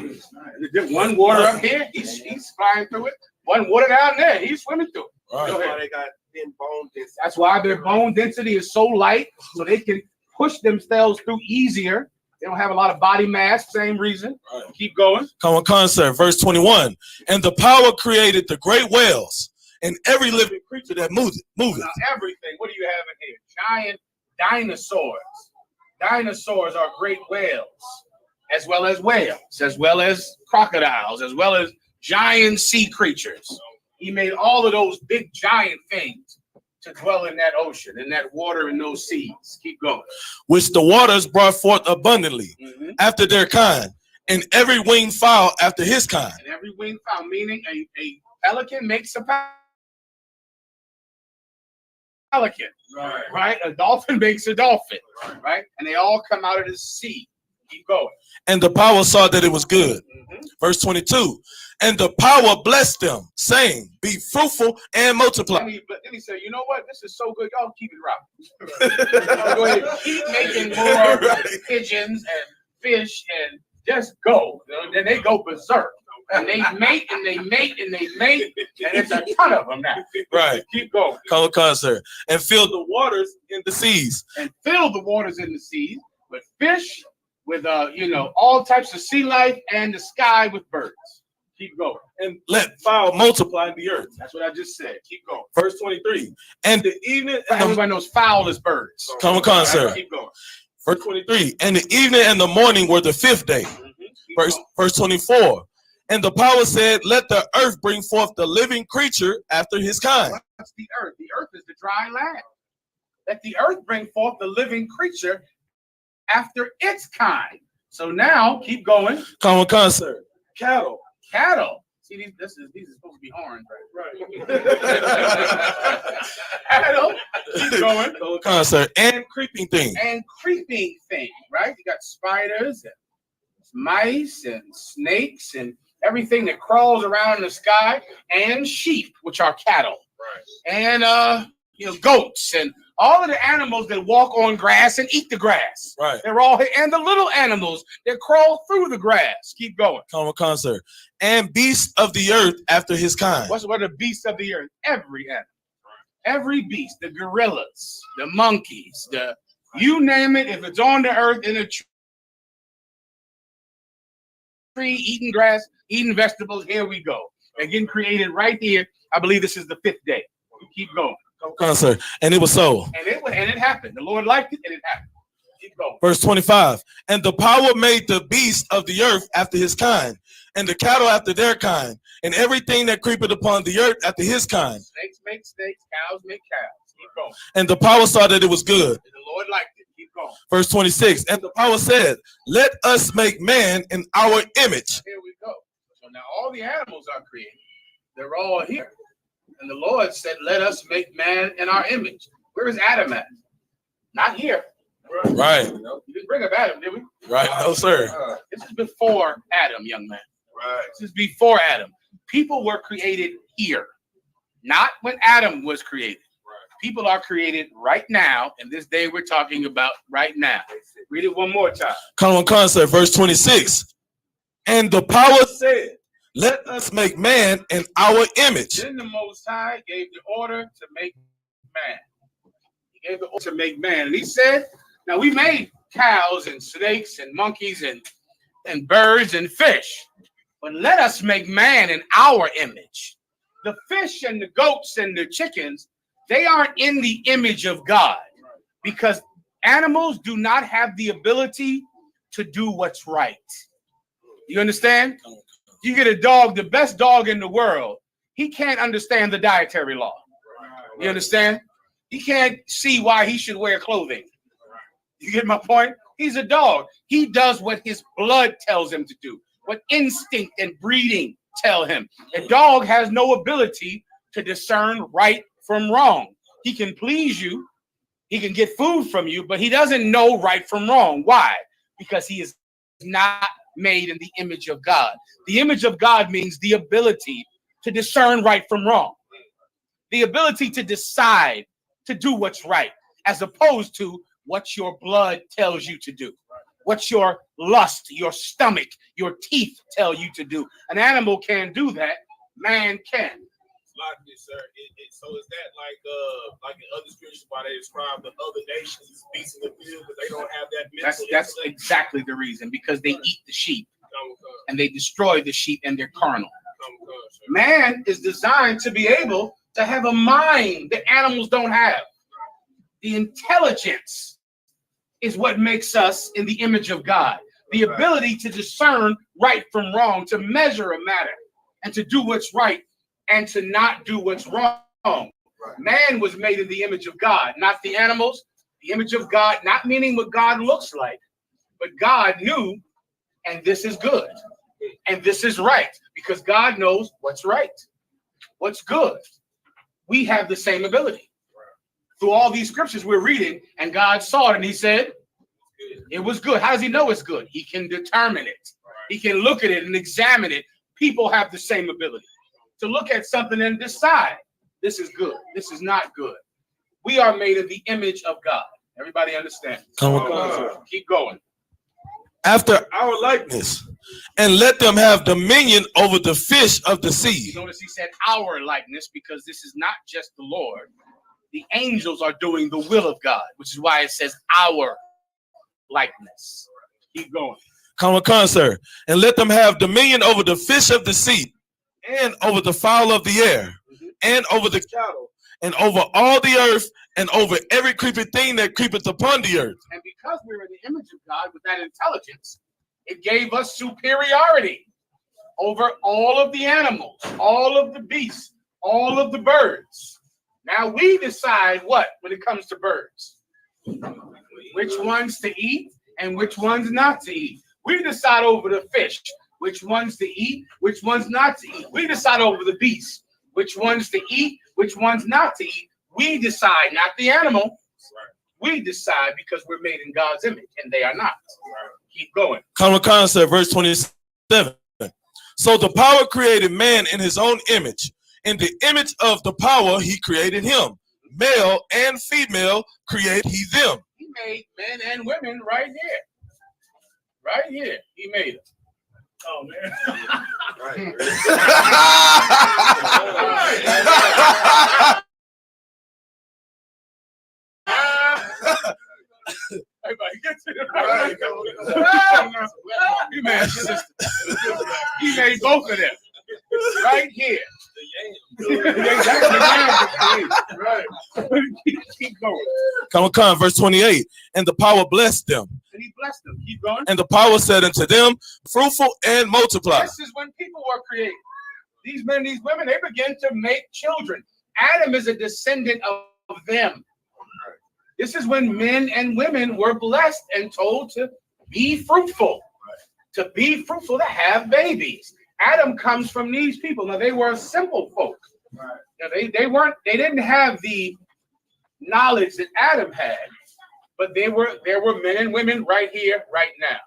One water up here, he's flying through it. One water down there, he's swimming through it. Right. That's why they got thin bone density. That's why their bone density is so light, so they can push themselves through easier. They don't have a lot of body mass, same reason. Right. Keep going. Come on, concert, verse 21. And the power created the great whales and every living creature that moveth. Now, everything. What do you have in here? Giant dinosaurs. Dinosaurs are great whales, as well as crocodiles, as well as giant sea creatures. He made all of those big giant things to dwell in that ocean, in that water, in those seas. Keep going. Which the waters brought forth abundantly after their kind, and every winged fowl after his kind. And every winged fowl, meaning a pelican makes a pelican, right? A dolphin makes a dolphin, right? And they all come out of the sea. Keep going. And the power saw that it was good. Verse 22. And the power blessed them, saying, be fruitful and multiply. Then he said, you know what? This is so good. Y'all keep it rocking. Go ahead. Keep making more pigeons and fish and just go. Then they go berserk. And they mate and they mate and they mate, and it's a ton of them now. Right. Keep going. Come on, sir. And fill the waters in the seas. And fill the waters in the seas with fish, with all types of sea life, and the sky with birds. Keep going. And let fowl multiply in the earth. That's what I just said. Keep going. Verse 23. And the evening. Everybody knows fowl is birds. Come on, sir. Keep going. Verse 23. And the evening and the morning were the fifth day. Verse 24. And the power said, let the earth bring forth the living creature after his kind. What's the earth? The earth is the dry land. Let the earth bring forth the living creature after its kind. So now, keep going. Come on, sir. Cattle. See, these are supposed to be horns, right? Cattle. Keep going. Come on, sir. And creeping things. Right? You got spiders and mice and snakes and everything that crawls around in the sky, and sheep, which are cattle. Right. And goats and all of the animals that walk on grass and eat the grass. Right. They're all here. And the little animals that crawl through the grass. Keep going. Come on, sir. And beasts of the earth after his kind. What are the beasts of the earth? Every animal. Every beast. The gorillas, the monkeys, you name it. If it's on the earth in a tree, eating grass, eating vegetables, here we go. They're getting created right here. I believe this is the fifth day. Keep going. Come on, sir. And it was so. And it happened. The Lord liked it, and it happened. Keep going. Verse 25. And the power made the beasts of the earth after his kind, and the cattle after their kind, and everything that creepeth upon the earth after his kind. Snakes make snakes, cows make cows. Keep going. And the power saw that it was good. And the Lord liked it. Keep going. Verse 26. And the power said, let us make man in our image. Here we go. So now all the animals are created. They're all here. And the Lord said, let us make man in our image. Where is Adam at? Not here. Right. We didn't bring up Adam, did we? Right. No, sir. This is before Adam, young man. Right. This is before Adam. People were created here, not when Adam was created. Right. People are created right now, and this day we're talking about right now. Read it one more time. Come on, sir. Verse 26. And the power said, let us make man in our image. Then the Most High gave the order to make man. He gave the order to make man. And he said, now we made cows and snakes and monkeys and birds and fish, but let us make man in our image. The fish and the goats and the chickens, they aren't in the image of God, because animals do not have the ability to do what's right. You understand? You get a dog, the best dog in the world, he can't understand the dietary law. You understand? He can't see why he should wear clothing. You get my point? He's a dog. He does what his blood tells him to do, what instinct and breeding tell him. A dog has no ability to discern right from wrong. He can please you. He can get food from you, but he doesn't know right from wrong. Why? Because he is not made in the image of God. The image of God means the ability to discern right from wrong, the ability to decide to do what's right, as opposed to what your blood tells you to do, what your lust, your stomach, your teeth tell you to do. An animal can't do that. Man can. Like this, sir. So is that like in other scriptures why they describe the other nations as beasts in the field, but they don't have that mental That's exactly the reason, because they eat the sheep and they destroy the sheep and they're carnal. Man is designed to be able to have a mind that animals don't have. The intelligence is what makes us in the image of God. The ability to discern right from wrong, to measure a matter, and to do what's right and to not do what's wrong. Man was made in the image of God, not the animals. The image of God, not meaning what God looks like, but God knew, and this is good, and this is right, because God knows what's right, what's good. We have the same ability. Through all these scriptures we're reading, and God saw it, and he said, it was good. How does he know it's good? He can determine it. He can look at it and examine it. People have the same ability to look at something and decide, this is good, this is not good. We are made in the image of God. Everybody understand? Come on. Keep going. after our likeness, and let them have dominion over the fish of the sea. Notice he said our likeness, because this is not just the Lord. The angels are doing the will of God, which is why it says our likeness. Keep going. Come on, sir. And let them have dominion over the fish of the sea, and over the fowl of the air, and over the cattle, and over all the earth, and over every creeping thing that creepeth upon the earth. And because we're in the image of God with that intelligence, it gave us superiority over all of the animals, all of the beasts, all of the birds. Now we decide what when it comes to birds, which ones to eat and which ones not to eat. We decide over the fish, which ones to eat, which ones not to eat. We decide over the beasts, which ones to eat, which ones not to eat. We decide, not the animal. We decide because we're made in God's image, and they are not. Keep going. Common concept, verse 27. So the power created man in his own image. In the image of the power, he created him. Male and female create he them. He made men and women right here. Right here. He made them. Oh, man. Everybody get to the right. He made both of them. Right here. Right. Keep going. Come, verse 28. And the power blessed them. And he blessed them. Keep going. And the power said unto them, fruitful and multiply. This is when people were created. These men, these women, they began to make children. Adam is a descendant of them. This is when men and women were blessed and told to be fruitful. To be fruitful, to have babies. Adam comes from these people. Now they were simple folk. Now, they didn't have the knowledge that Adam had, but there were men and women right here, right now.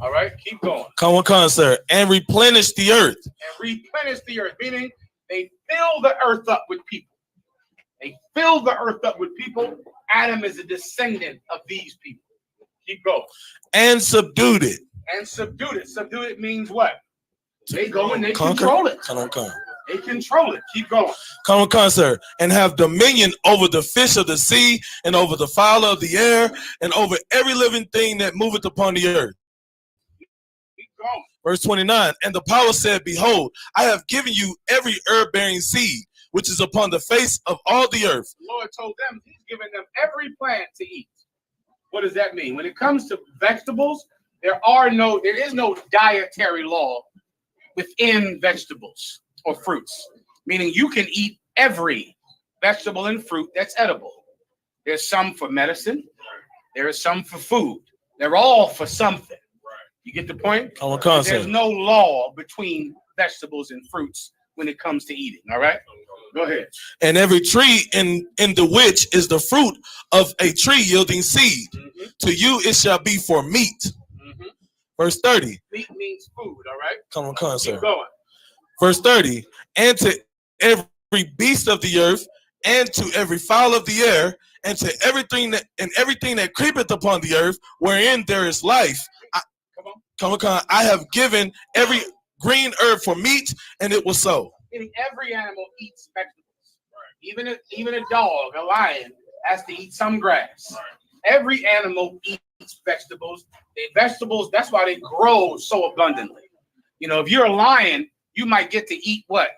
All right, keep going. Come on, sir. And replenish the earth. And replenish the earth, meaning they fill the earth up with people. They fill the earth up with people. Adam is a descendant of these people. Keep going. And subdued it. And subdued it. Subdue it means what? They go and they control it. Come. They control it. Keep going. Come on, sir. And have dominion over the fish of the sea, and over the fowl of the air, and over every living thing that moveth upon the earth. Keep going. Verse 29. And the power said, behold, I have given you every herb-bearing seed, which is upon the face of all the earth. The Lord told them he's given them every plant to eat. What does that mean? When it comes to vegetables, there is no dietary law within vegetables or fruits, meaning you can eat every vegetable and fruit that's edible. There's some for medicine. There is some for food. They're all for something. You get the point? There's no law between vegetables and fruits when it comes to eating. All right? Go ahead. And every tree in the which is the fruit of a tree yielding seed. Mm-hmm. To you it shall be for meat. Mm-hmm. Verse 30. Meat means food, all right? Come on, sir. Keep going. Verse 30. And to every beast of the earth, and to every fowl of the air, and to everything that creepeth upon the earth, wherein there is life. Come on. I have given every green herb for meat, and it was so. Meaning every animal eats vegetables. Right. Even a dog, a lion, has to eat some grass. Right. Every animal eats vegetables. Vegetables, that's why they grow so abundantly. You know, if you're a lion, you might get to eat what?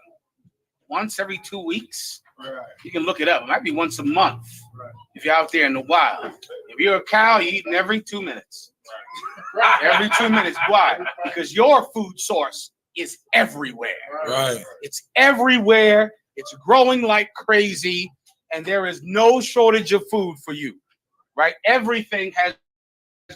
Once every 2 weeks? Right. You can look it up. It might be once a month. Right. If you're out there in the wild. If you're a cow, you're eating every 2 minutes. Right. Every 2 minutes. Why? Because your food source is everywhere. Right. It's everywhere. It's growing like crazy, and there is no shortage of food for you. Right? Everything has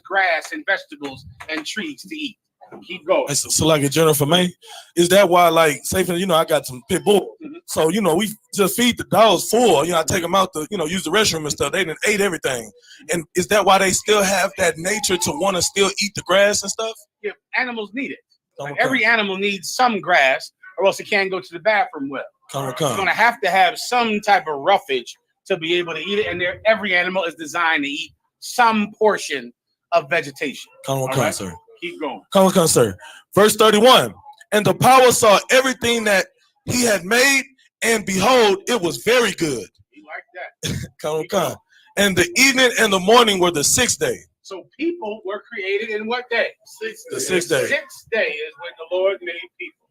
grass and vegetables and trees to eat. Keep going. So like a general for me, is that why, like, say for I got some pit bull, so we just feed the dogs full. I take them out to use the restroom and stuff. They done ate everything, and is that why they still have that nature to want to still eat the grass and stuff? Yeah, animals need it. Like every animal needs some grass, or else it can't go to the bathroom well. It's going to have some type of roughage to be able to eat it, and every animal is designed to eat some portion of vegetation. Come on, sir. Keep going. Come on, sir. Verse 31. And the power saw everything that he had made, and behold, it was very good. You like that? Come on. And the evening and the morning were the sixth day. So people were created in what day? The sixth day. Sixth day is when the Lord made people.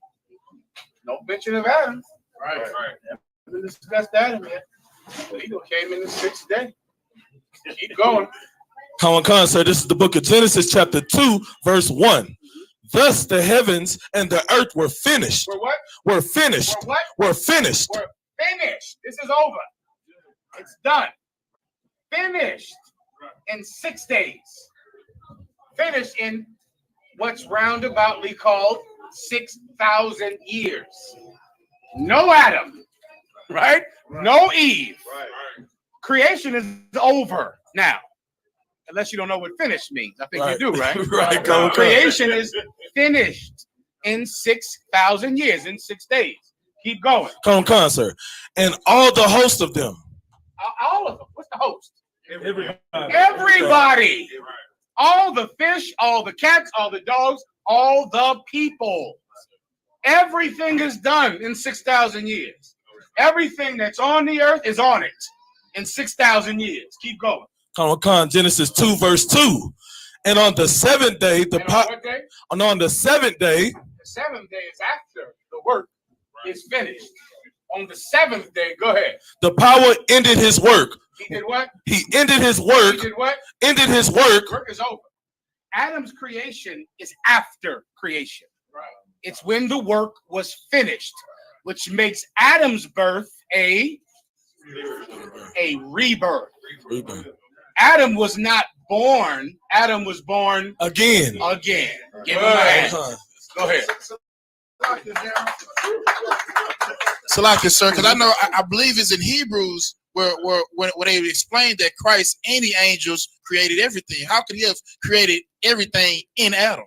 No mention of Adam. Right. Haven't discussed Adam yet. But he came in the sixth day. Keep going. Come on, sir. This is the book of Genesis, chapter 2, verse 1. Thus the heavens and the earth were finished. Were what? Were finished. Were what? Were finished. We're finished. This is over. It's done. Finished in 6 days. Finished in what's roundaboutly called 6,000 years. No Adam, right? No Eve. Right. Creation is over now. Unless you don't know what finished means. I think you do, right? Right. Creation is finished in 6,000 years, in 6 days. Keep going. Come on, sir. And all the host of them. All of them. What's the host? Everybody. All the fish, all the cats, all the dogs, all the people. Everything is done in 6,000 years. Everything that's on the earth is on it in 6,000 years. Keep going. Come on, Genesis 2, verse 2. And on the seventh day, on the seventh day, the seventh day is after the work is finished. On the seventh day, go ahead. The power ended his work. He did what? He ended his work. He did what? Ended his work. Work is over. Adam's creation is after creation. Right. It's when the work was finished, which makes Adam's birth a rebirth. Adam was not born. Adam was born again. Give him a hand. Go ahead. Salaki, sir, because I believe it's in Hebrews where they explained that Christ and the angels created everything. How could he have created everything in Adam?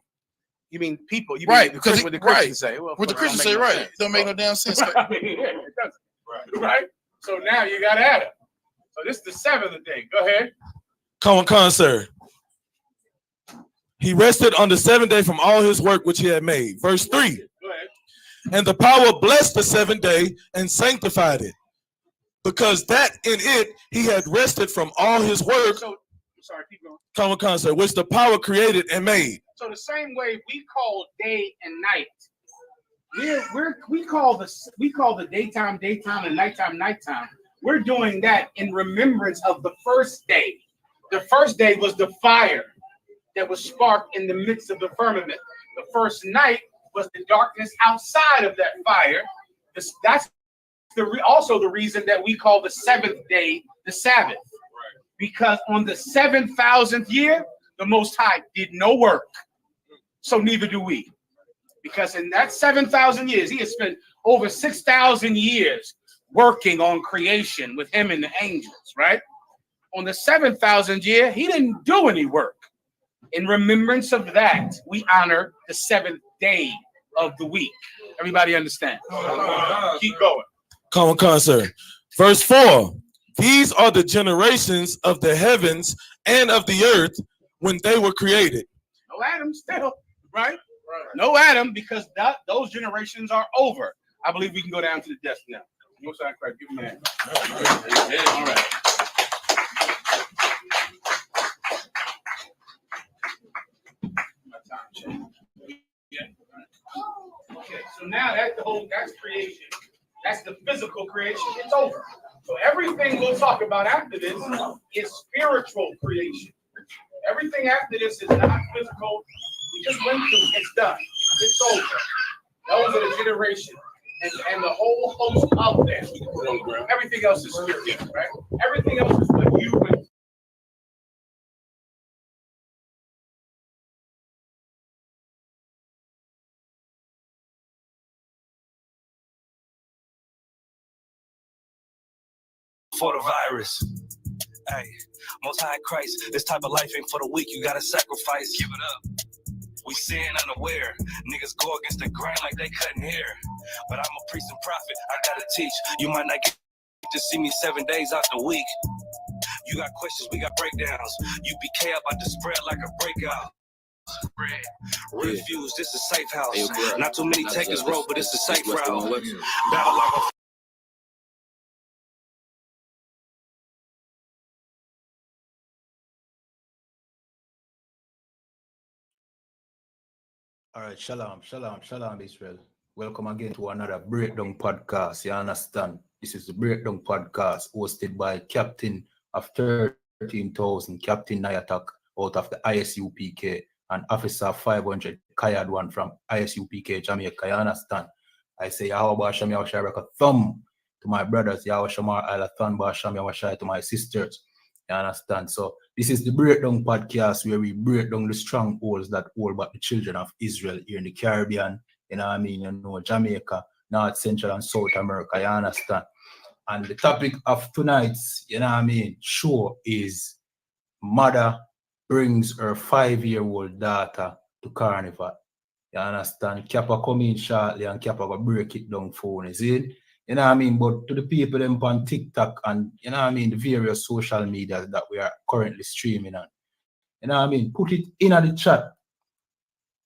You mean people? You right? Mean Because what the Christians say. Well, what the Christians say, right? It don't make no damn sense. I mean, yeah, it doesn't. Right. So now you got Adam. So this is the seventh day. Go ahead. Come on, sir. He rested on the seventh day from all his work which he had made. Verse 3. Go ahead. And the power blessed the seventh day and sanctified it, because that in it he had rested from all his work. So, sorry, keep going. Come on, sir. Which the power created and made. So the same way we call day and night, we call the daytime and nighttime. We're doing that in remembrance of the first day. The first day was the fire that was sparked in the midst of the firmament. The first night was the darkness outside of that fire. That's also the reason that we call the seventh day the Sabbath. Because on the 7,000th year, the Most High did no work. So neither do we. Because in that 7,000 years, he has spent over 6,000 years working on creation with him and the angels, right? On the 7,000th year, he didn't do any work. In remembrance of that, we honor the seventh day of the week. Everybody understand? Keep going. Come on, sir. Verse 4. These are the generations of the heavens and of the earth when they were created. No Adam still, right? No Adam, because those generations are over. I believe we can go down to the desk now. No side crack. Give me a hand. All right. Okay, so now that's creation. That's the physical creation. It's over. So everything we'll talk about after this is spiritual creation. Everything after this is not physical. We just went through. It's done. It's over. Those are the generations and the whole host of them. Everything else is spiritual, right? Everything else is what you would. For the virus. Hey, Most High Christ, this type of life ain't for the weak. You gotta sacrifice. Give it up. We sin unaware. Niggas go against the grain like they cutting hair. But I'm a priest and prophet. I gotta teach. You might not get to see me 7 days out the week. You got questions, we got breakdowns. U.P.K about to spread like a breakout. Refuse, this is safe house. Hey, not too many takers road, but it's a safe route. Battle like a All right, shalom, shalom, shalom, Israel. Welcome again to another Breakdown podcast. You understand? This is the Breakdown podcast hosted by Captain of 13,000, Captain Nayatak out of the I.S.U.P.K, and Officer 500, Kayadwan from I.S.U.P.K, Jamaica. You understand? I say, Yahweh Shem Yahweh thumb to my brothers, Yahweh Shamar Alathon Basham Yahweh to my sisters. You understand? So this is the Breakdown podcast where we break down the strongholds that hold back the children of Israel here in the Caribbean, you know what I mean, you know, Jamaica, North, Central, and South America, you understand? And the topic of tonight's, you know what I mean, show is mother brings her 5-year-old daughter to carnival. You understand? Kappa come in shortly and Kappa go break it down for you, see? You know what I mean? But to the people them on TikTok and, you know what I mean, the various social media that we are currently streaming on, you know what I mean? Put it in the chat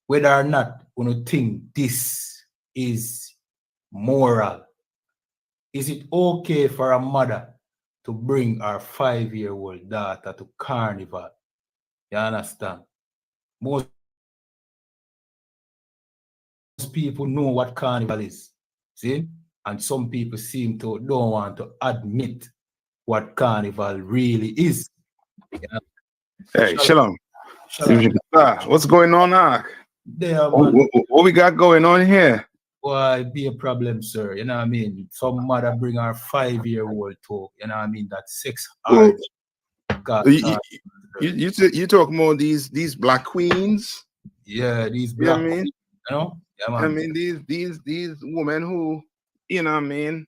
whether or not you think this is moral. Is it okay for a mother to bring her 5-year-old daughter to carnival? You understand? Most people know what carnival is. See? And some people seem to don't want to admit what carnival really is. Yeah. Hey, Shalom. Shalom. What's going on now? What we got going on here? Why be a problem, sir? You know what I mean? Some mother bring her 5-year-old to, you know what I mean, that 6 hours. You talk more these black queens? Yeah, these black queens, you know? Yeah, man. I mean these women who, you know what I mean,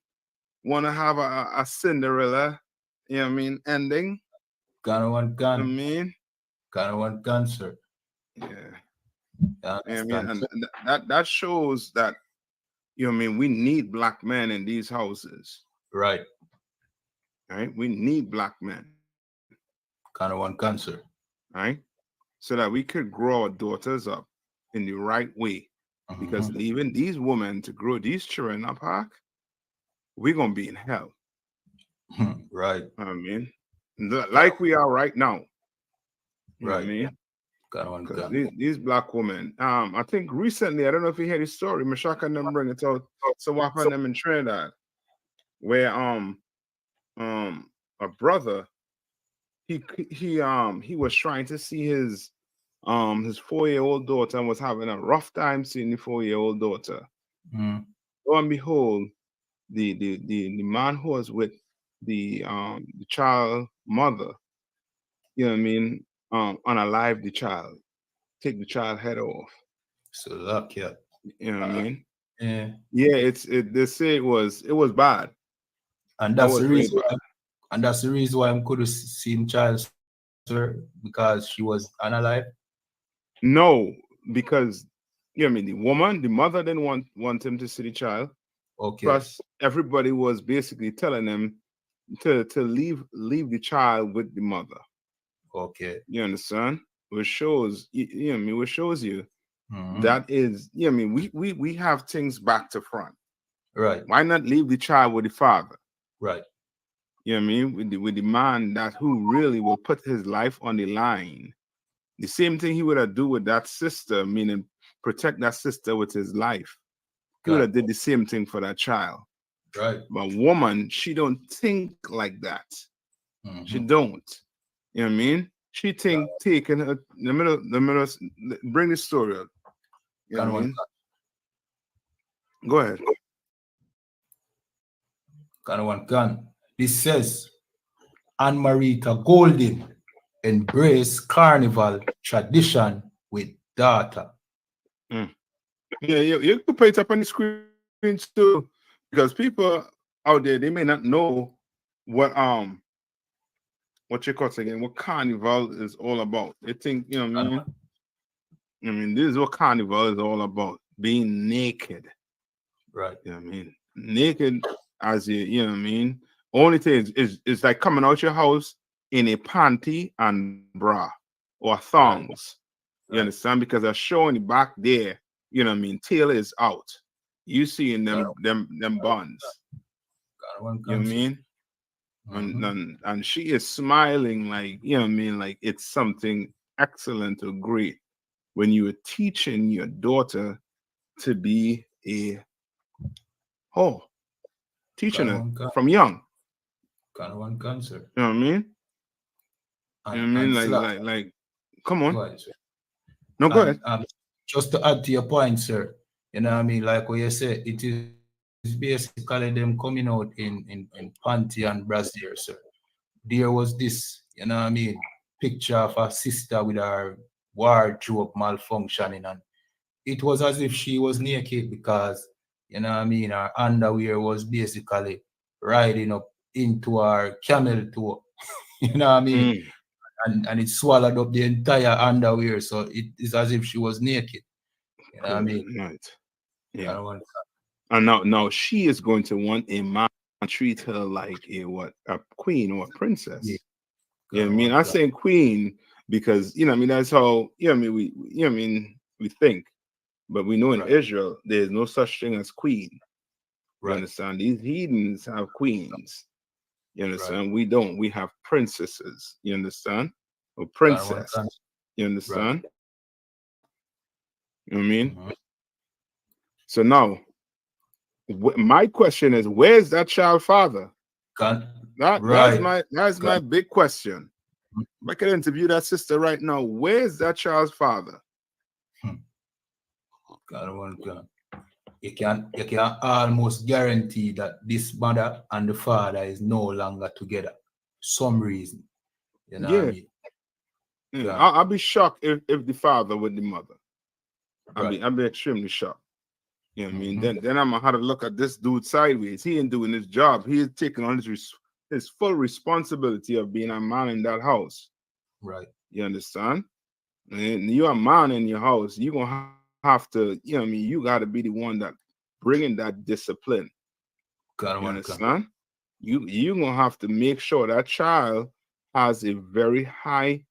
want to have a Cinderella, you know what I mean, ending. Gonna want gun. I mean, gonna want gun, sir. Yeah. I mean, and that shows that, you know what I mean, we need black men in these houses. Right. Right? We need black men. Kind of one cancer. Right? So that we could grow our daughters up in the right way. Because leaving these women to grow these children up, we're gonna be in hell. Right. I mean, like we are right now. You know right. what I mean? Because these black women, I think recently, I don't know if you heard the story, Mashaka and them bring it out, so what happened them in Trinidad, where a brother, he was trying to see his 4-year-old daughter and was having a rough time seeing the 4-year-old daughter. Lo and behold, the man who was with the child mother, you know what I mean, unalive the child, take the child head off. So luck, yeah. You know what I mean? Yeah. Yeah, they say it was bad. And that's the reason why, and that's the reason why I could have seen child, sir, because she was unalive. No, because you know what I mean, the woman, the mother didn't want him to see the child. Okay. Plus, everybody was basically telling them to leave the child with the mother. Okay. You understand? Which shows you know what I mean, which shows you that is, you know what I mean, we have things back to front. Right. Why not leave the child with the father? Right. You know what I mean? With the man that who really will put his life on the line. The same thing he would have do with that sister, meaning protect that sister with his life. He would have did the same thing for that child. Right. But woman, she don't think like that. She don't. You know what I mean? She think taking her the middle bring the story up. You know what I mean? Go ahead. Gun. This says Anne Marita Golden embrace carnival tradition with daughter. Yeah, you could put it up on the screen too, because people out there, they may not know what you call it again, what carnival is all about. They think, you know what I mean? I mean, this is what carnival is all about, being naked. Right. You know what I mean? Naked as you know what I mean? Only thing is like coming out your house in a panty and bra or thongs. You understand? Because they're showing the back there, you know what I mean? Tail is out. You seeing them buns. You know what I mean? And she is smiling like, you know what I mean, like it's something excellent or great when you are teaching your daughter to be teaching her from young. Kind of one cancer. You know what I mean? You know what I mean? Like come on. No, go ahead. Just to add to your point, sir, you know what I mean? Like what you said, it is basically them coming out in panty and brassiere, sir. There was this, you know what I mean, picture of a sister with her wardrobe malfunctioning, and it was as if she was naked because, you know what I mean, her underwear was basically riding up into her camel toe. You know what I mean? And it swallowed up the entire underwear, so it is as if she was naked. You know what I mean? Right. Yeah. And now she is going to want a man to treat her like a queen or a princess. Yeah. You know what I mean? I'm saying queen because, you know what I mean, that's how, you know what I mean, we think. But we know in Israel there's no such thing as queen. You understand? These heathens have queens. You understand? We don't. We have princesses. You understand? Or princess. You understand? You know what I mean? So now, my question is, where's that child father? That's my big question. If I could interview that sister right now, where's that child's father? You can almost guarantee that this mother and the father is no longer together. Some reason. You know what I mean? Yeah. I'll be shocked if the father with the mother. I'll be extremely shocked. You know what I mean? Then I'm gonna have to look at this dude sideways. He ain't doing his job. He is taking on his full responsibility of being a man in that house. Right. You understand? And you're a man in your house. You're gonna have to, you know what I mean? You gotta be the one that bringing that discipline. You understand? You're gonna have to make sure that child has a very high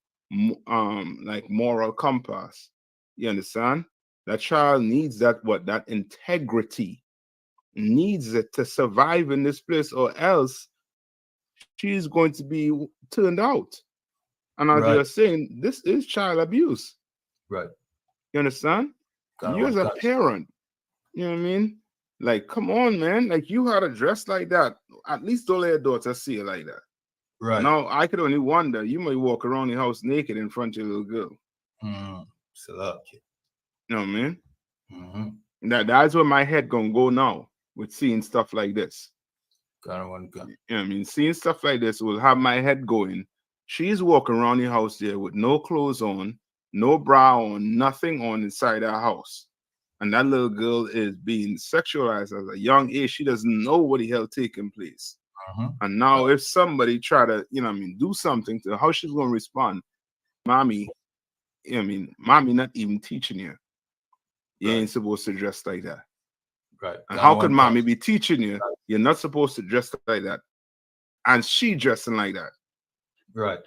like moral compass. You understand? That child needs that integrity, needs it to survive in this place, or else she's going to be turned out. And as you're saying, this is child abuse. Right. You understand? You as a parent, you know what I mean? Like, come on, man. Like, you had to dress like that. At least don't let your daughter see it like that. Right. Now, I could only wonder, you might walk around the house naked in front of your little girl. You know what I mean? That's where my head gonna go now with seeing stuff like this. You know what I mean? Seeing stuff like this will have my head going. She's walking around the house there with no clothes on, no bra on, nothing on inside our house. And that little girl is being sexualized at a young age. She doesn't know what the hell taking place. And now if somebody try to, you know what I mean, do something to her, how she's gonna respond? Mommy, you know what I mean, mommy not even teaching you. You ain't supposed to dress like that. Right. And how could mommy be teaching you? You're not supposed to dress like that. And she dressing like that. Right.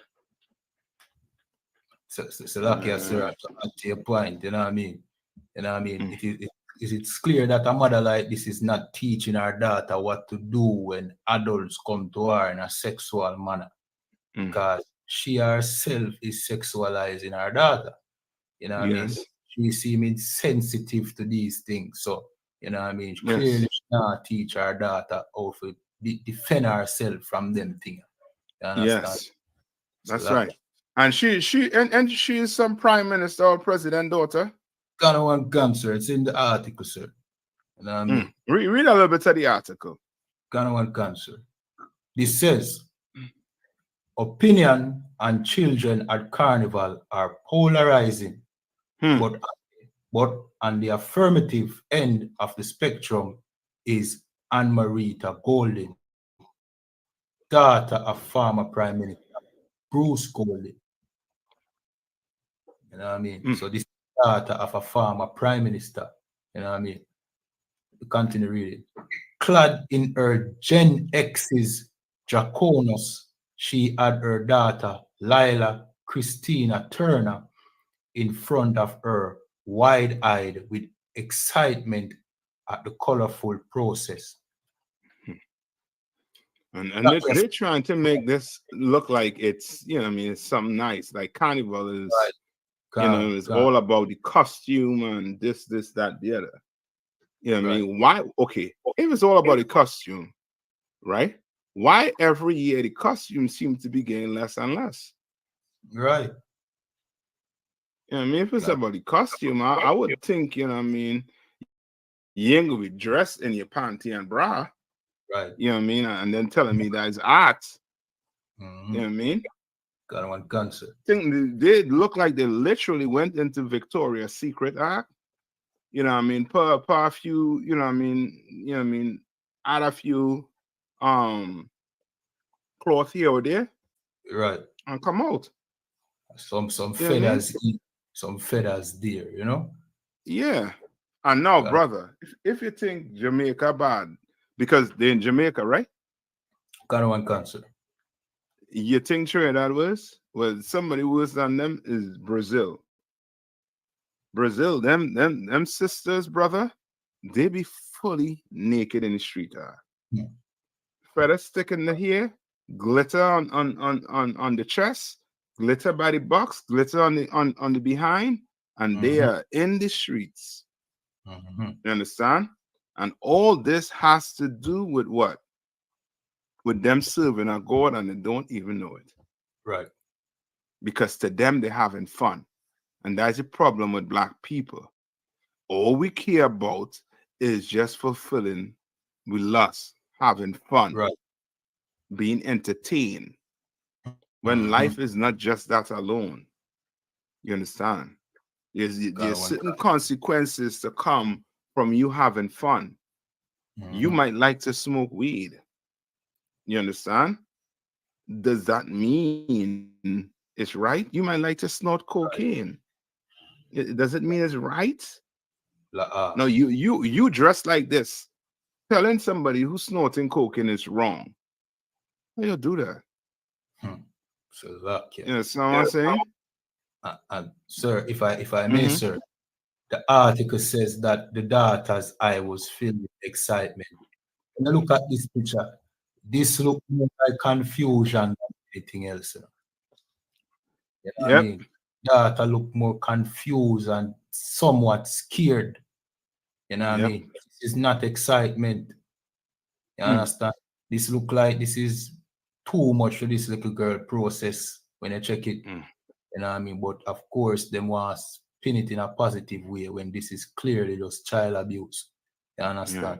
So lucky, sir, to your point, you know what I mean? You know what I mean? It's clear that a mother like this is not teaching her daughter what to do when adults come to her in a sexual manner. Because she herself is sexualizing her daughter. You know what I mean? She seems sensitive to these things. So, you know what I mean? Clearly she not teach her daughter how to defend herself from them things. You understand? Yes. That's right. And she is some prime minister or president daughter. Kind of one gun, sir. It's in the article, sir. You know what I mean? Read a little bit of the article. Kind of one gun, sir. This says, opinion on children at carnival are polarizing, but on the affirmative end of the spectrum is Anne-Marita Golden, daughter of former Prime Minister Bruce Golden. You know what I mean? So this is daughter of a former Prime Minister. You know what I mean? Continue reading. Clad in her Gen X's Draconos she had her daughter, Lila Christina Turner, in front of her, wide-eyed with excitement at the colorful process. And they're trying to make this look like it's, you know, I mean, it's something nice. Like Carnival is, you know, it's all about the costume and this, that, the other. You know what I mean? Why? Okay, if it's all about the costume, right? Why every year the costumes seem to be getting less and less? Right. You know what I mean? If it's about the costume, I would think, you know what I mean, you ain't gonna be dressed in your panty and bra. Right. You know what I mean? And then telling me that it's art. You know what I mean? Got one concert. Think they look like they literally went into Victoria's Secret art. You know what I mean? Per a few, you know what I mean, add a few cloth here or there. Right. And come out. Some feathers, some feathers there, you know? Yeah. And now, brother, if you think Jamaica bad, because they're in Jamaica, right? Got one concert. You think Trinidad was? Well, somebody worse than them is Brazil. Brazil, them sisters, brother, they be fully naked in the street. Feather stick in the hair, glitter on the chest, glitter by the box, glitter on the behind, and they are in the streets. You understand? And all this has to do with what? With them serving a God and they don't even know it. Right. Because to them, they're having fun. And that's the problem with Black people. All we care about is just fulfilling with lust, having fun, being entertained. When life is not just that alone. You understand? There's certain consequences to come from you having fun. You might like to smoke weed. You understand? Does that mean it's right? You might like to snort cocaine. Does it mean it's right? No, you dress like this. Telling somebody who's snorting cocaine is wrong. How you do that? So that, you know what I'm saying? Sir, if I may, sir, the article says that the daughter's eye was filled with excitement. When you look at this picture, this looks more like confusion than anything else. Sir. You know what I mean? Daughter look more confused and somewhat scared. You know what I mean? This is not excitement. You understand? This look like this is too much for this little girl process when you check it. You know what I mean? But of course, them want to spin it in a positive way when this is clearly just child abuse. You understand?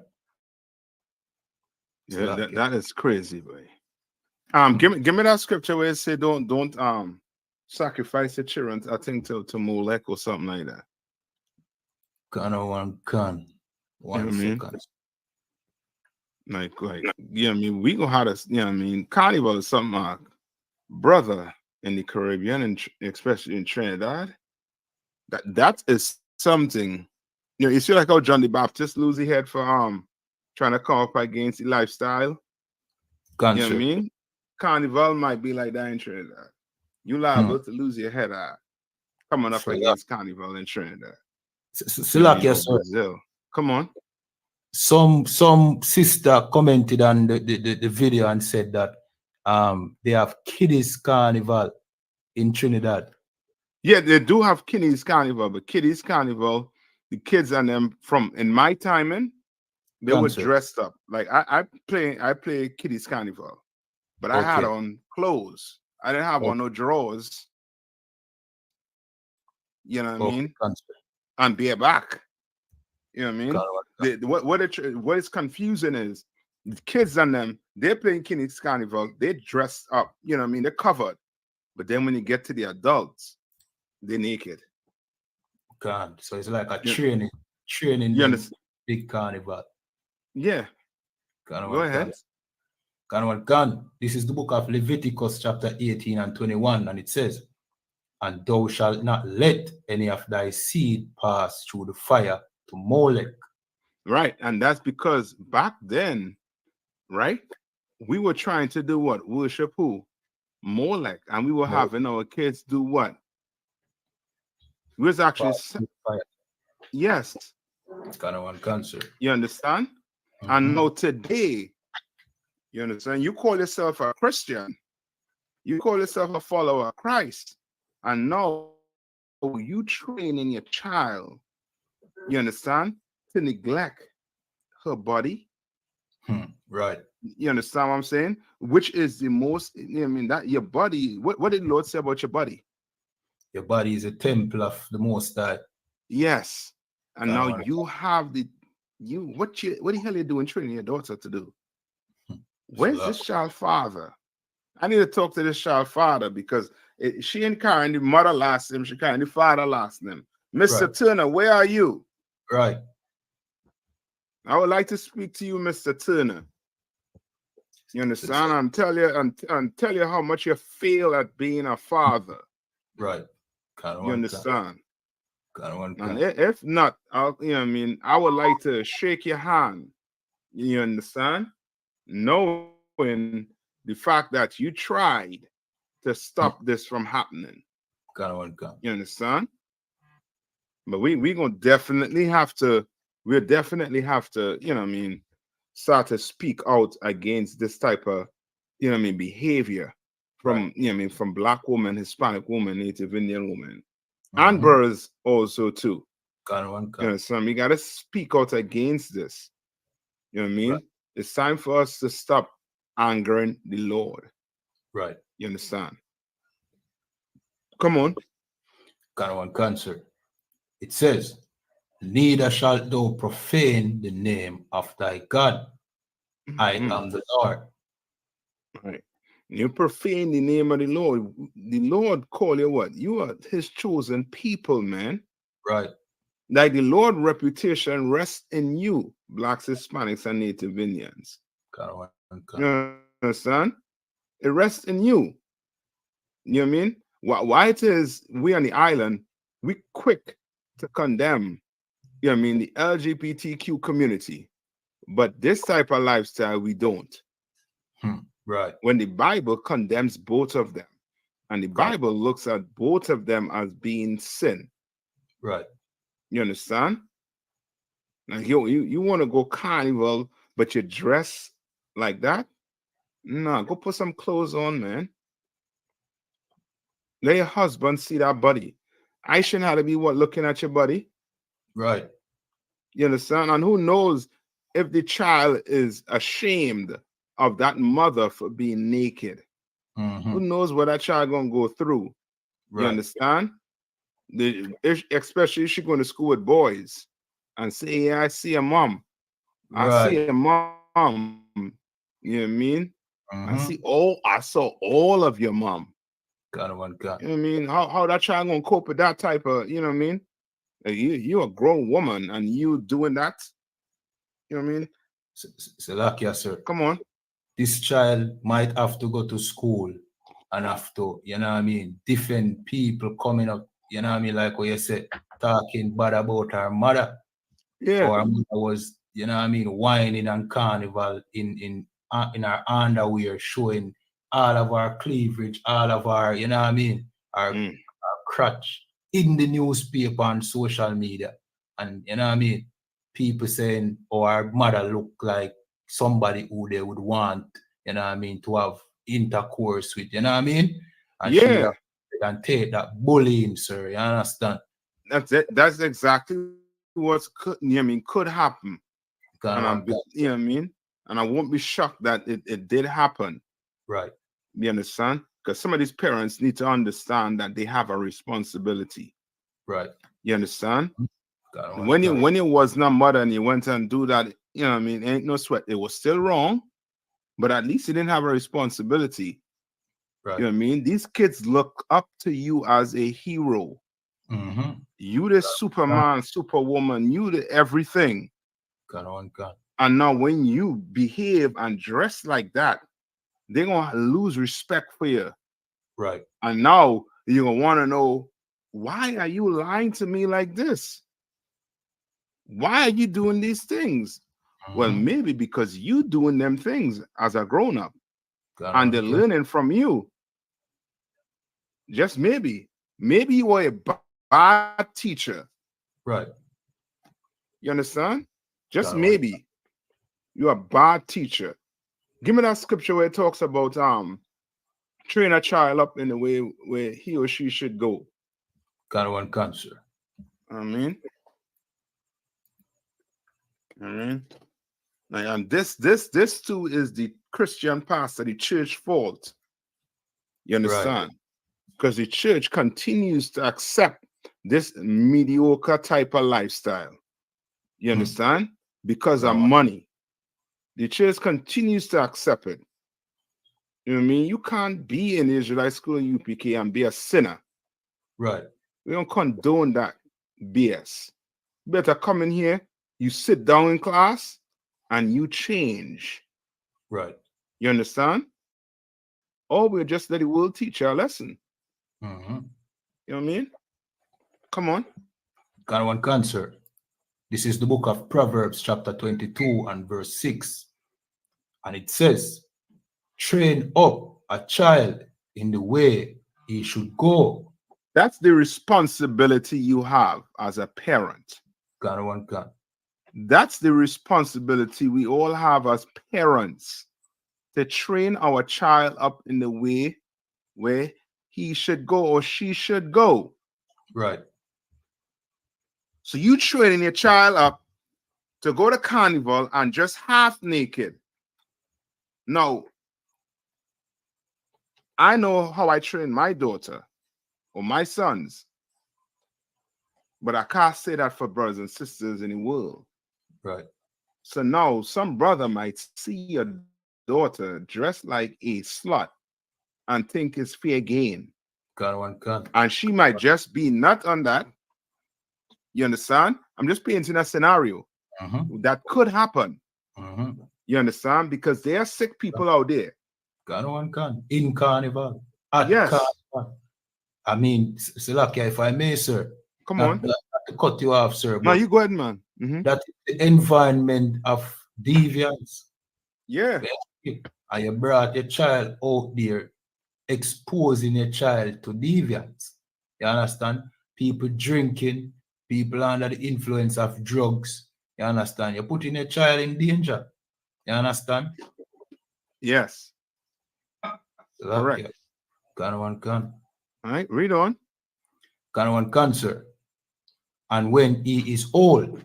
Yeah, that is crazy, boy. Give me that scripture where it say don't sacrifice the children, I think to Molech or something like that. One second. Like, yeah, I mean, we gonna have to, you know what I mean, Carnival is something like, brother, in the Caribbean and especially in Trinidad, that is something, you know, you see like how John the Baptist lose his head for trying to come up against the lifestyle. You know what I mean? Carnival might be like that in Trinidad. You liable to lose your head out coming up against Carnival in Trinidad. Brazil. Come on. Some sister commented on the video and said that they have kiddies carnival in Trinidad. Yeah, they do have kiddies carnival, but kiddies carnival, the kids and them from in my timing, they were dressed up. Like I play kiddies carnival, but I had on clothes. I didn't have on no drawers. You know what I mean? And bareback. You know what I mean? What is confusing is the kids and them, they're playing kiddies carnival, they dressed up, you know what I mean? They're covered. But then when you get to the adults, they're naked. God, so it's like a training big carnival. Yeah. Go ahead. This is the book of Leviticus chapter 18 and 21, and it says, and thou shalt not let any of thy seed pass through the fire to Molech. Right, and that's because back then, right, we were trying to do what? Worship who? Molech, and we were having our kids do what? We was actually yes. It's kind of one cancer. You understand? And now today, you understand? You call yourself a Christian. You call yourself a follower of Christ. And now you training your child, you understand, to neglect her body. Right. You understand what I'm saying? Which is the most, I mean, that your body, what did the Lord say about your body? Your body is a temple of the Most High. Yes. And now you have the, what the hell are you doing training your daughter to do? Where's this child father? I need to talk to this child father because she ain't carrying the mother last name, she carrying the father last name. Mr. Right. Turner, where are you? Right. I would like to speak to you, Mr. Turner. You understand? And tell you how much you feel at being a father. Right. You understand? And if not, I would like to shake your hand. You understand? Knowing the fact that you tried to stop this from happening. You understand? But we're gonna definitely have to, start to speak out against this type of, behavior from, from Black women, Hispanic women, Native Indian women, and brothers also too. You understand? We gotta speak out against this. You know what I mean? Right. It's time for us to stop angering the Lord. Right. You understand? Come on. Cancer. It says, neither shalt thou profane the name of thy God. I am the Lord. Right. You profane the name of the Lord. The Lord call you what? You are his chosen people, man. Right. Like the Lord reputation rests in you, Blacks, Hispanics, and Native Indians. You understand? It rests in you. You know what I mean? Why it is we on the island, we quick to condemn, you know what I mean, the LGBTQ community. But this type of lifestyle, we don't. Right. When the Bible condemns both of them, and the Bible looks at both of them as being sin. Right. You understand? Now you want to go carnival, but you dress like that? No, go put some clothes on, man. Let your husband see that body. I shouldn't have to be looking at your body. Right. You understand? And who knows if the child is ashamed of that mother for being naked. Who knows what that child gonna go through? Right. You understand? Especially if she going to school with boys and say, yeah, I see a mom. I see a mom. You know what I mean? I saw all of your mom. You know what I mean? How that child gonna cope with that type of, you know what I mean? You're a grown woman and you doing that. You know what I mean? Salakia, sir. Come on. This child might have to go to school and have to, you know what I mean, different people coming up, you know what I mean, like what you said, talking bad about her mother. Yeah. Or her mother was, you know what I mean, whining and carnival in our underwear, showing all of our cleavage, all of our, you know what I mean, our crutch in the newspaper and social media. And you know what I mean, people saying, oh, our mother look like somebody who they would want, you know what I mean, to have intercourse with, you know what I mean? And she can take that bullying, sir, you understand? That's it. That's exactly what could happen. And you know what I mean? And I won't be shocked that it did happen. Right. You understand? Because some of these parents need to understand that they have a responsibility. Right. You understand? When you was not mother and you went and do that, you know what I mean, ain't no sweat. It was still wrong, but at least you didn't have a responsibility. Right. You know what I mean? These kids look up to you as a hero. You the Superman, Superwoman, you the everything. And now when you behave and dress like that, they're gonna lose respect for you. Right. And now you're gonna want to know, why are you lying to me like this? Why are you doing these things? Well, maybe because you doing them things as a grown-up. And they're learning from you. just maybe you were a bad teacher. Right. You understand? Just maybe you're a bad teacher. Give me that scripture where it talks about train a child up in the way where he or she should go. God one cancer. Amen. And this too is the Christian pastor, the church fault. You understand? Because the church continues to accept this mediocre type of lifestyle. You understand? Because of money. The church continues to accept it. You know what I mean? You can't be in the Israelite school in UPK and be a sinner. Right. We don't condone that BS. Better come in here, you sit down in class, and you change. Right. You understand? Or we'll just let the world teach our lesson. Mm-hmm. You know what I mean? Come on. God one cancer. This is the book of Proverbs, chapter 22 and verse 6. And it says, train up a child in the way he should go. That's the responsibility you have as a parent. God one can. That's the responsibility we all have as parents, to train our child up in the way where he should go or she should go. Right. So you training your child up to go to carnival and just half naked. Now, I know how I train my daughter or my sons, but I can't say that for brothers and sisters in the world. Right. So now some brother might see your daughter dressed like a slut and think it's fair game. God one can. And she might just be not on that. You understand? I'm just painting a scenario that could happen. You understand? Because there are sick people out there. God one can. In carnival. At yes. Carnival. I mean, Salakia, if I may, sir. Come on. Not to cut you off, sir. No, you go ahead, man. That is the environment of deviance. Yeah. And you brought your child out there, exposing your child to deviance. You understand? People drinking, people under the influence of drugs. You understand? You're putting your child in danger. You understand? Yes. Correct. Can one can. All right, read on. Can one cancer. And when he is old,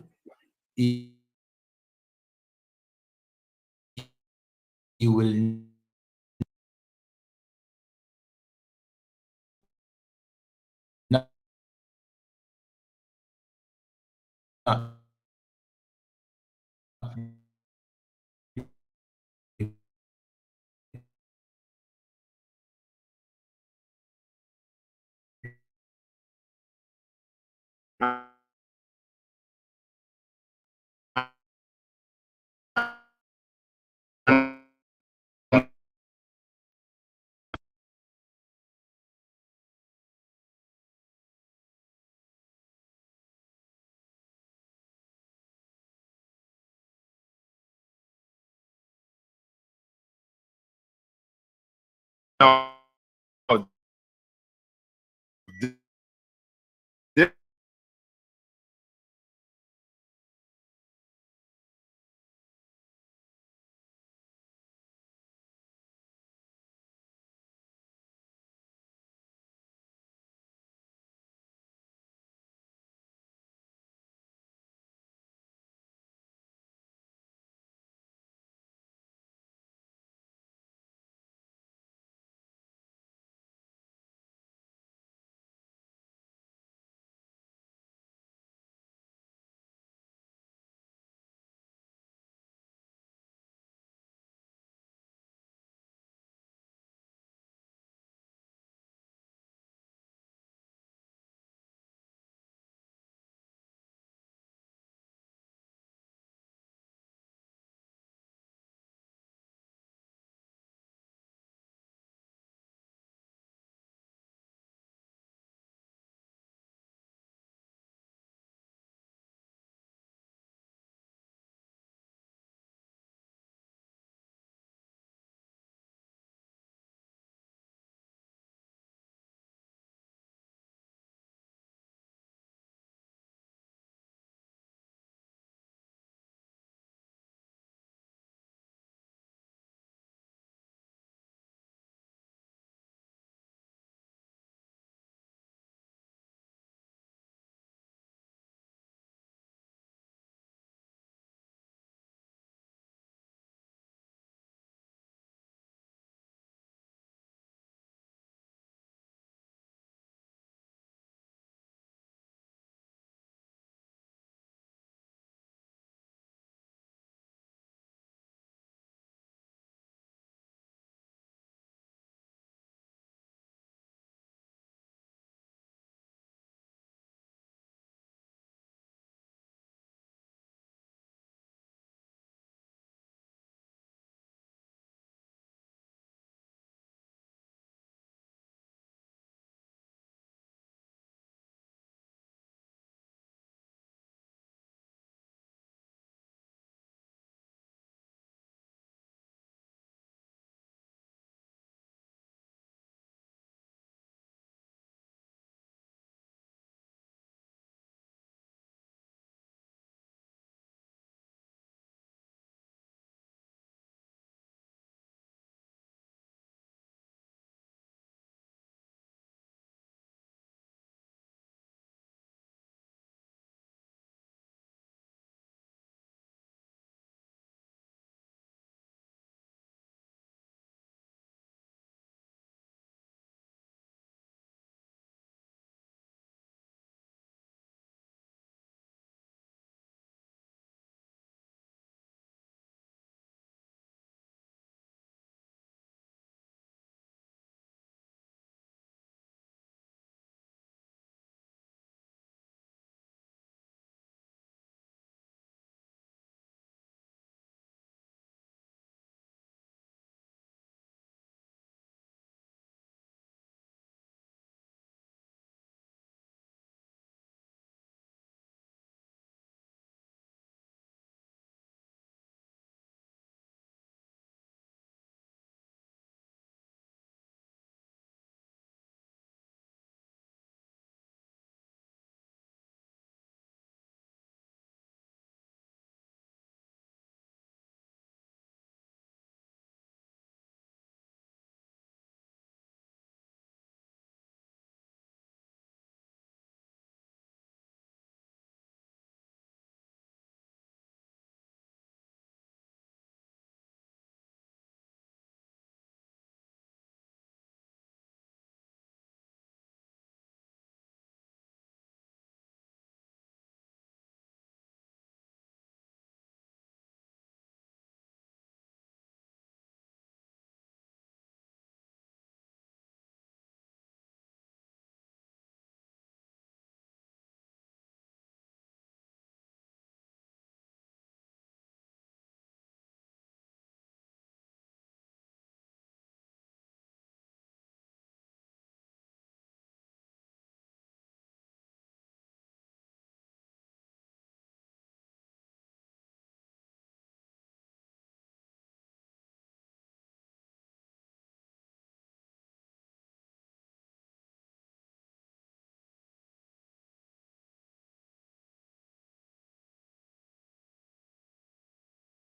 he will not No.